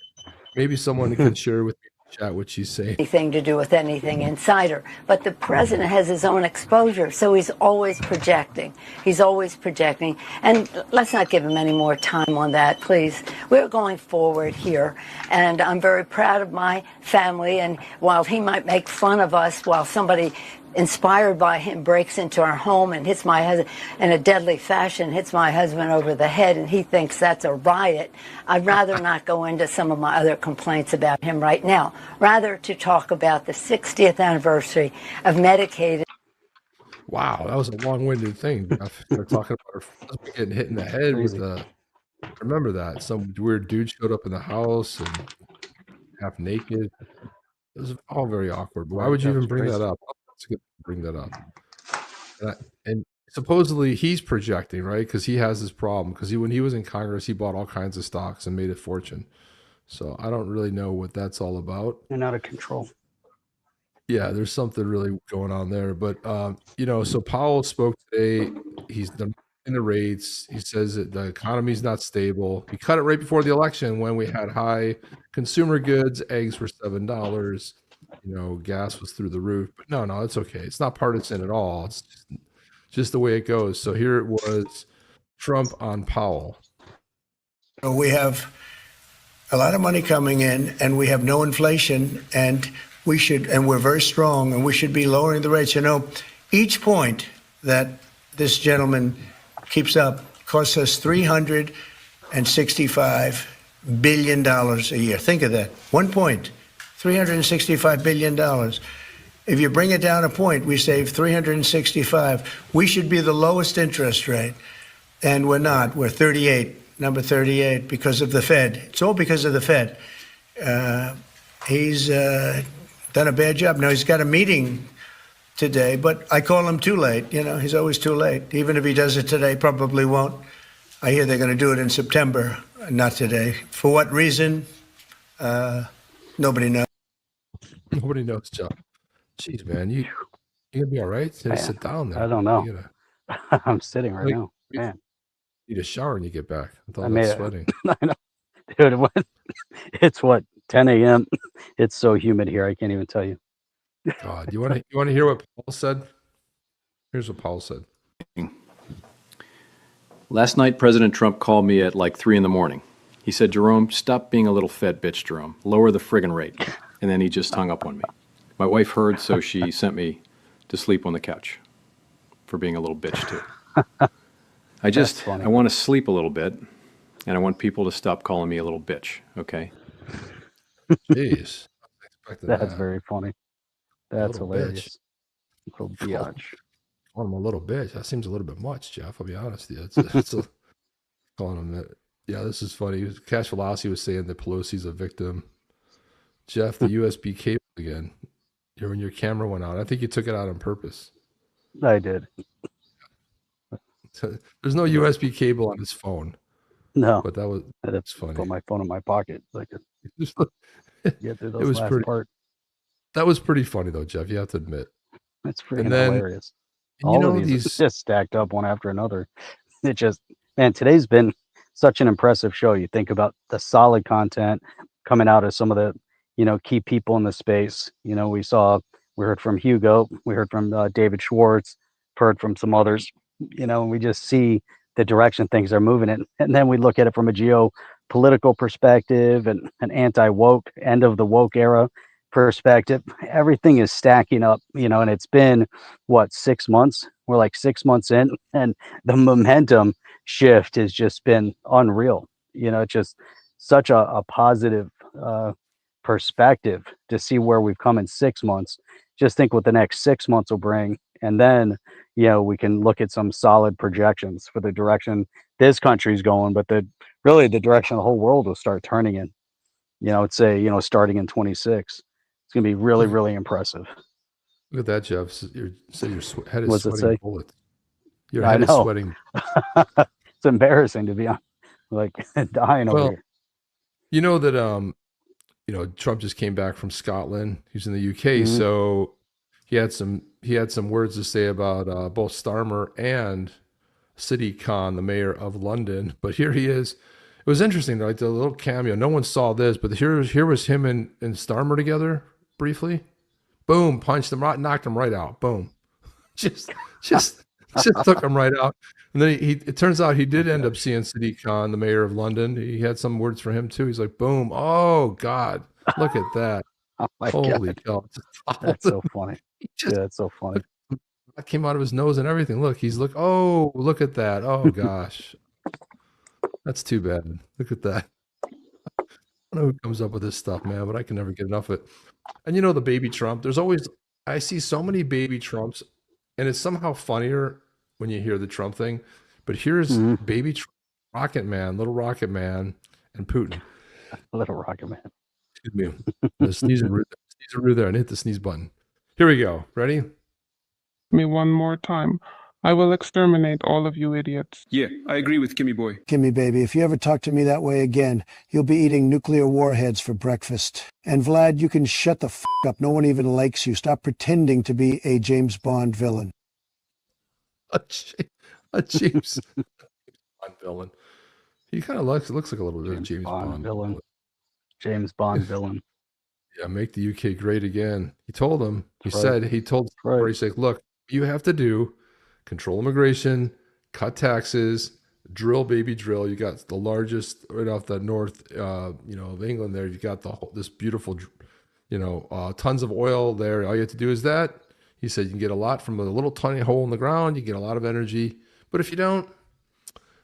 Maybe someone can share with me in the chat what she's saying. Anything to do with anything insider. But the president has his own exposure, so he's always projecting. He's always projecting. And let's not give him any more time on that, please. We're going forward here, and I'm very proud of my family. And while he might make fun of us, while somebody inspired by him breaks into our home and hits my husband in a deadly fashion, hits my husband over the head, and he thinks that's a riot, I'd rather not go into some of my other complaints about him right now. Rather to talk about the 60th anniversary of Medicaid. Wow, that was a long-winded thing. They're talking about her husband getting hit in the head with the. I remember that some weird dude showed up in the house and half naked. It was all very awkward. Why would you even bring that up? It's good to bring that up. And supposedly he's projecting, right? Because he has this problem. Because when he was in Congress, he bought all kinds of stocks and made a fortune. So I don't really know what that's all about. They're out of control. Yeah, there's something really going on there. But, so Powell spoke today. He's done in the rates. He says that the economy's not stable. He cut it right before the election when we had high consumer goods. Eggs were $7. Gas was through the roof. But no, it's okay. It's not partisan at all. It's just the way it goes. So here it was, Trump on Powell. We have a lot of money coming in, and we have no inflation, and we're very strong, and we should be lowering the rates. Each point that this gentleman keeps up costs us $365 billion a year. Think of that. 1 point, $365 billion. If you bring it down a point, we save 365. We should be the lowest interest rate, and we're not. We're 38, number 38, because of the Fed. It's all because of the Fed. He's done a bad job. Now, he's got a meeting today, but I call him too late. He's always too late. Even if he does it today, probably won't. I hear they're going to do it in September, not today. For what reason? Nobody knows. Nobody knows, John. Jeez, man, you gonna be all right? Sit down there. I don't know. I'm sitting right now. Man, need a shower when you get back. I'm sweating. I know, dude. It's 10 a.m. It's so humid here. I can't even tell you. God, you want to hear what Paul said? Here's what Paul said. Last night, President Trump called me at like 3 a.m. He said, "Jerome, stop being a little fed bitch, Jerome. Lower the friggin' rate." And then he just hung up on me. My wife heard, so she sent me to sleep on the couch for being a little bitch, too. I want to sleep a little bit, and I want people to stop calling me a little bitch. Okay. Jeez. That's very funny. That's little hilarious. Little biatch. Call him a little bitch. That seems a little bit much, Jeff. I'll be honest with you. It's calling him that. Yeah, this is funny. Cash Velocity was saying that Pelosi's a victim. Jeff, the USB cable again. When your camera went out, I think you took it out on purpose. I did. There's no USB cable on his phone. No, but that's funny. Put my phone in my pocket. Like get through those it was last part. That was pretty funny though, Jeff. You have to admit. It's freaking hilarious. And All of these just stacked up one after another. It just, man, today's been such an impressive show. You think about the solid content coming out of some of the, key people in the space. We heard from Hugo, we heard from David Schwartz, heard from some others, and we just see the direction things are moving in. And then we look at it from a geopolitical perspective and an anti-woke, end of the woke era perspective. Everything is stacking up, and it's been 6 months. We're like 6 months in, and the momentum shift has just been unreal. It's just such a positive perspective to see where we've come in 6 months. Just think what the next 6 months will bring, and then we can look at some solid projections for the direction this country's going, but really the direction the whole world will start turning in. I'd say starting in 26. It's going to be really, really impressive. Look at that, Jeff. Your head is What's sweating bullets. Your head is sweating. It's embarrassing to be dying over here. You know that Trump just came back from Scotland. He's in the UK, so he had some words to say about both Starmer and City Khan, the mayor of London. But here he is. It was interesting, like the little cameo. No one saw this, but here was him and Starmer together briefly. Boom, punched him right, knocked him right out. Boom, just took him right out. And then it turns out he did end up seeing Sadiq Khan, the mayor of London. He had some words for him too. He's like, boom, oh God, look at that. Oh my Holy God. God. That's so funny. That's so funny. That came out of his nose and everything. Look, oh, look at that. Oh gosh. That's too bad. Look at that. I don't know who comes up with this stuff, man, but I can never get enough of it. And the baby Trump, I see so many baby Trumps, and it's somehow funnier when you hear the Trump thing. But here's baby Trump, Rocket Man, little Rocket Man, and Putin. Little Rocket Man. Excuse me. Sneeze there and hit the sneeze button. Here we go. Ready? Me one more time. I will exterminate all of you idiots. Yeah, I agree with Kimmy Boy. Kimmy, baby, if you ever talk to me that way again, you'll be eating nuclear warheads for breakfast. And Vlad, you can shut the f*** up. No one even likes you. Stop pretending to be a James Bond villain. A James Bond villain. He kind of looks like a little bit of James Bond villain. James Bond villain. Yeah, make the UK great again. He told him. He said, look, you have to do control immigration, cut taxes, drill, baby, drill. You got the largest right off the north, of England there. You got this beautiful, tons of oil there. All you have to do is that. He said you can get a lot from a little tiny hole in the ground. You get a lot of energy. But if you don't,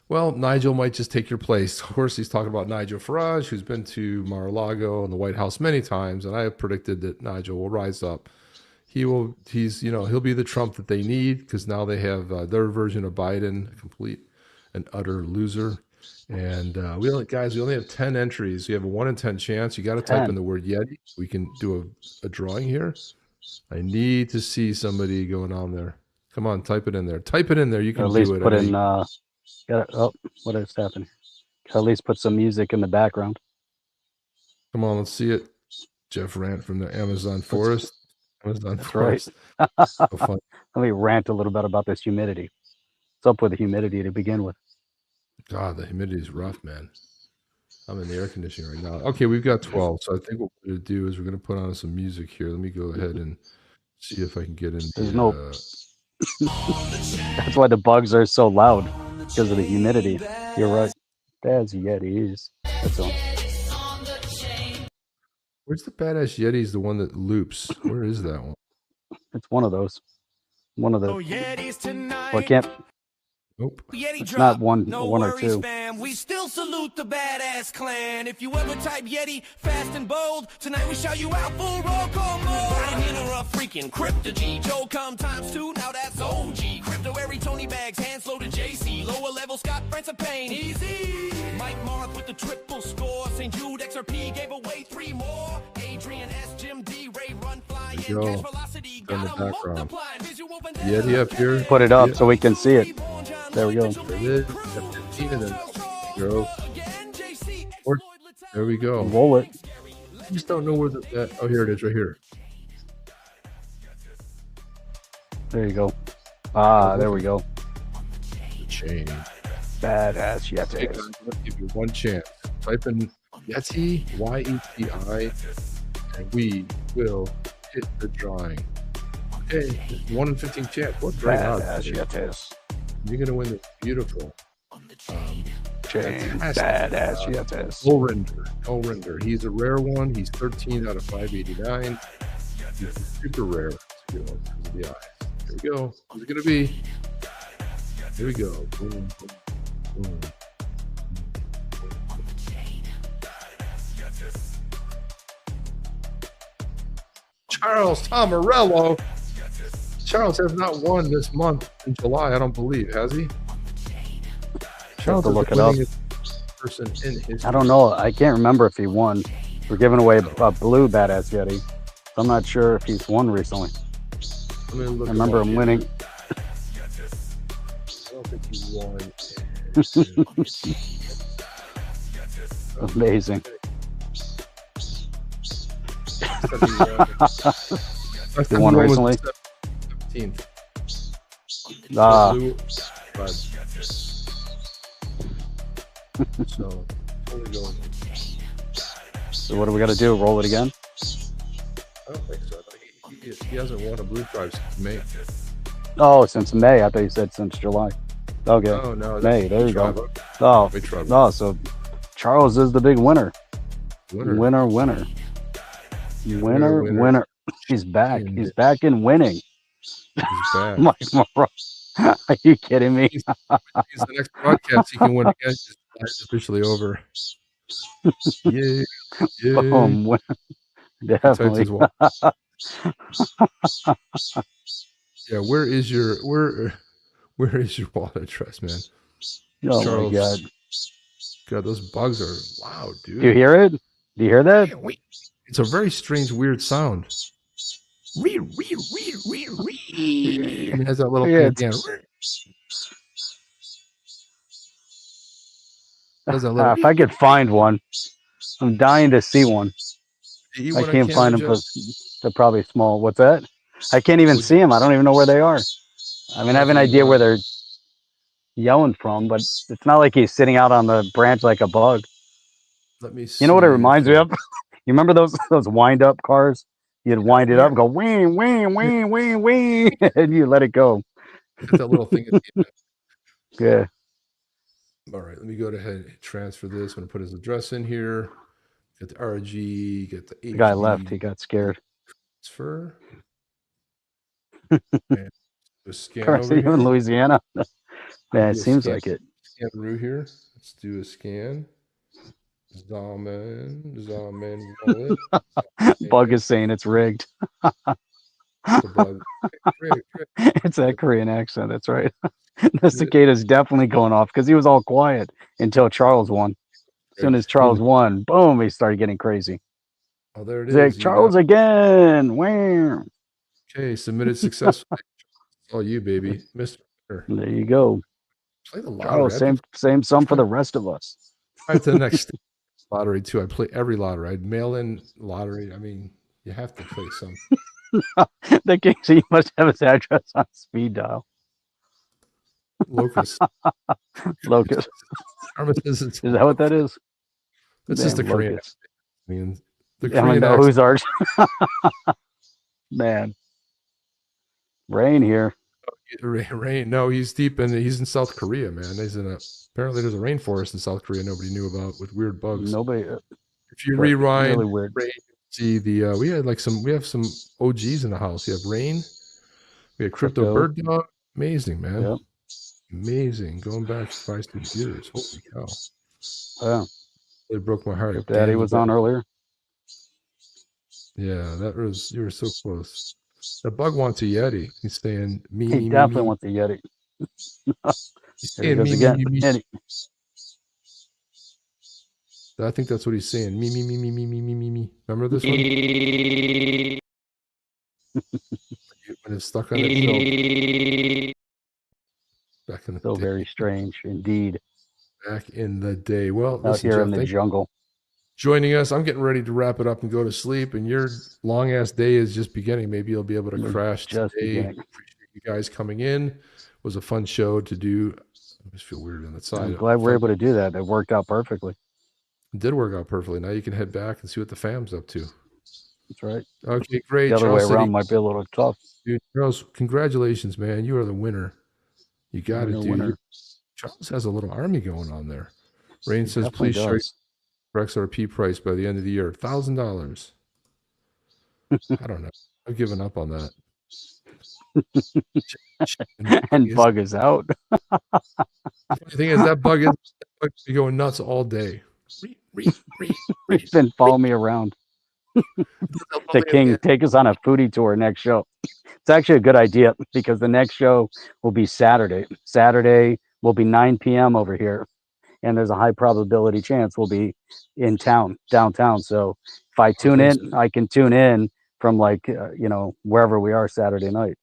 well, Nigel might just take your place. Of course, he's talking about Nigel Farage, who's been to Mar-a-Lago and the White House many times. And I have predicted that Nigel will rise up. He'll be the Trump that they need, because now they have their version of Biden, a complete and utter loser. And we only have 10 entries. You have a 1 in 10 chance. You got to type in the word Yeti. We can do a drawing here. I need to see somebody going on there. Come on, type it in there. Type it in there. You can at least do it. Put in. What is happening? At least put some music in the background. Come on, let's see it. Jeff Rant from the Amazon forest. That's right. Let me rant a little bit about this humidity. What's up with the humidity to begin with? God, the humidity is rough, man. I'm in the air conditioning right now. Okay, we've got 12. So I think what we're going to do is we're going to put on some music here. Let me go ahead and see if I can get in. That's why the bugs are so loud, because of the humidity. You're right. That's Yetis. That's all. Where's the badass Yeti's the one that loops? Where is that one? It's one of those. One of the. Well, Nope. It's not one or two. Fam. We still salute the badass clan. If you ever type Yeti, fast and bold, tonight we shout you out full roll call mode. I'm in a freaking crypto G. Joe come times 2, now that's OG. Crypto every Tony Bags, hands loaded JC. Lower level Scott, France of Pain. Easy. Mike Marth with the triple score. St. Jude XRP gave away 3 more. Adrian S, Jim D, Ray Run Fly. There we go. On the background. Yeti up here. Put it up so we can see it. There we go. There it is. 15 of them. Go. There we go. Roll it. I just don't know where that. Oh, here it is, right here. There you go. Ah, there we go. The chain. Badass Yeti. Let's give you one chance. Type in Yeti, YETI, and we will hit the drawing. Okay, 1 in 15 chance. What great odds. Badass Yetis. You're going to win this beautiful. Badass Yetis. No render. He's a rare one. He's 13 out of 589. He's super rare. Good one because of the eyes. Here we go. Who's it going to be? Here we go. Boom, boom, boom. Charles Tomarello. Charles has not won this month in July, I don't believe, has he? I'll have to look it up. Person in his I don't know. I can't remember if he won. We're giving away a blue Badass Yeti. I'm not sure if he's won recently. I remember him winning. I don't think he won. Amazing. The one recently? 17th. So what do we got to do? Roll it again? I don't think so. He hasn't won a blue drive since May. Oh, since May. I thought you said since July. Okay. Oh, no. May. There you go. Oh, so Charles is the big winner. Winner. Winner. He's back. He's back in winning. He's back. Are you kidding me? He's the next broadcast he can win again. It's officially over. Yay. Boom. Definitely. Yeah, where is your wallet address, man? Oh Charles, my God. God, those bugs are loud, dude. Do you hear it? Do you hear that? It's a very strange, weird sound. I mean, it has that little thing again. If I could find one, I'm dying to see one. I can't find them because they're probably small. What's that? I can't even see them. I don't even know where they are. I mean, I have an idea where they're yelling from, but it's not like he's sitting out on the branch like a bug. Let me see. You know what it reminds me of? You remember those wind-up cars? You'd wind it up, go wing, wing, wing, wing, wing, and you let it go. That little thing at the end. Yeah. All right, let me go ahead and transfer this. I'm going to put his address in here. Get the RG, get the HD. The guy left. He got scared. Transfer. Scan Currency in Louisiana. Man, it seems like it. Scan through here. Let's do a scan. Zaman wallet. Bug is saying it's rigged. It's that Korean accent. That's right. The cicada's definitely going off because he was all quiet until Charles won. As soon as Charles won, boom, he started getting crazy. Oh, there it He's is. like, Charles again. Wham. Okay, submitted successfully. Oh, you baby, Mr. There you go. Play the lottery. Charles, same sum for the rest of us. Right to the next lottery too. I play every lottery. I'd mail in lottery. I mean, you have to play some. The king, so you must have his address on speed dial. Locust. Locust. Is that what that is? This is the Korean. Locust. I mean, the Yeah, Korean. who's ours? Man, rain here. Rain. No, he's deep in. He's in South Korea, man. He's in a. Apparently, there's a rainforest in South Korea nobody knew about with weird bugs. Nobody. If you rewind, really weird. Rain, see the. We had like some. We have some OGs in the house. We have Rain. We had Crypto Bird Dog. Amazing, man. Yep. Amazing. Going back 5-6 years. Holy cow. Yeah. It broke my heart. If Daddy was on earlier. Yeah, you were so close. The bug wants a Yeti. He's saying me. He definitely wants a Yeti. He's There he saying goes again. Yeti. I think that's what he's saying. Me. Remember this one? When it's stuck on it. Back in the day. Very strange indeed. Back in the day. Well, out listen, here Jeff, in the jungle. Joining us. I'm getting ready to wrap it up and go to sleep, and your long ass day is just beginning. Maybe you'll be able to crash today. Appreciate you guys coming in. It was a fun show to do. I just feel weird on that side. I'm glad we're able to do that. It worked out perfectly. It did work out perfectly. Now you can head back and see what the fam's up to. That's right. Okay, great. The other Charles way around City. might be a little tough. Dude, Charles, congratulations, man. You are the winner. You got it, dude. Winner. Charles has a little army going on there. Rain says, Definitely please share does. your XRP price by the end of the year. $1,000. I don't know. I've given up on that. And bug is out. The thing is, that bug is going nuts all day. He's been following me around. The King, take us on a foodie tour next show. It's actually a good idea because the next show will be Saturday. Saturday will be 9 p.m. over here. And there's a high probability chance we'll be in town, downtown. So if I tune in, I can tune in from like, wherever we are Saturday night.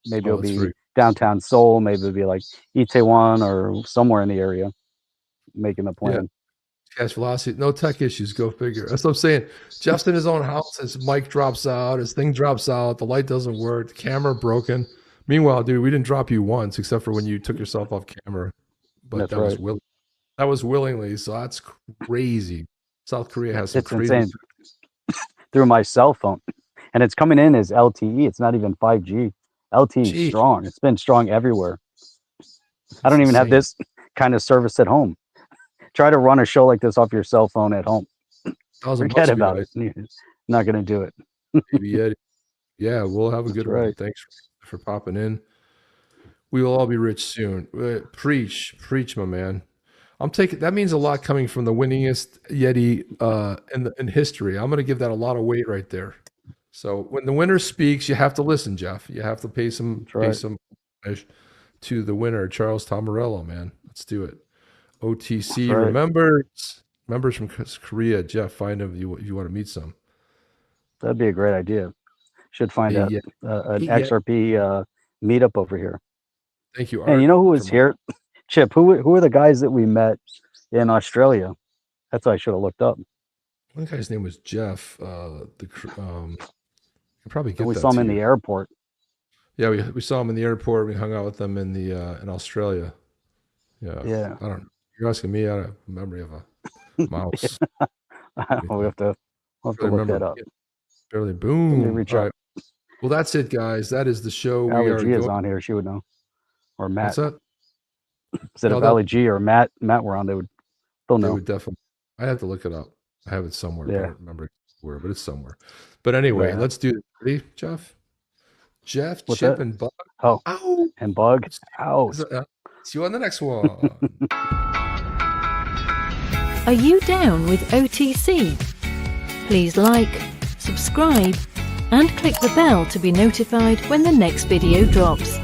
Maybe it'll be downtown Seoul. Maybe it'll be like Itaewon or somewhere in the area, making the plan. Yeah. Cash velocity, no tech issues. Go figure. That's what I'm saying. Jeff's in his own house. His mic drops out. His thing drops out. The light doesn't work. The camera broken. Meanwhile, dude, we didn't drop you once, except for when you took yourself off camera. But That's right. That was willingly. So that's crazy. South Korea has some It's crazy. insane. Through my cell phone, and it's coming in as LTE. It's not even 5G. LTE is strong. It's been strong everywhere. I don't even have this kind of service at home. Try to run a show like this off your cell phone at home. Forget about it. Not going to do it. Maybe yeah, we'll have a good one. Thanks for popping in. We will all be rich soon. Preach, my man. I'm taking that means a lot coming from the winningest Yeti in history. I'm going to give that a lot of weight right there. So when the winner speaks, you have to listen, Jeff. You have to pay some homage to the winner, Charles Tomarello, man. Let's do it. OTC members from Korea. Jeff, find them if you want to meet some. That'd be a great idea. Should find an XRP meetup over here. Thank you. And you know who was here? Chip, who are the guys that we met in Australia? That's what I should have looked up. One guy's name was Jeff. Probably get we that saw him to in you. the airport. Yeah, we saw him in the airport. We hung out with them in the in Australia. Yeah. I don't know. You're asking me. I don't have a memory of a mouse. We'll have to look that up. Barely boom. Reach All out. right. Well, that's it, guys. That is the show. Ali G is on here. She would know. Or Matt. What's that? Said if Ali G or Matt were on, they'll know. They would definitely. I have to look it up. I have it somewhere. Yeah. I don't remember where, but it's somewhere. But anyway, let's do it. Ready, Jeff? Jeff, What's Chip, that? and Bug. Oh, ow. And Bug. Ow. See you on the next one. Are you down with OTC? Please like, subscribe, and click the bell to be notified when the next video drops.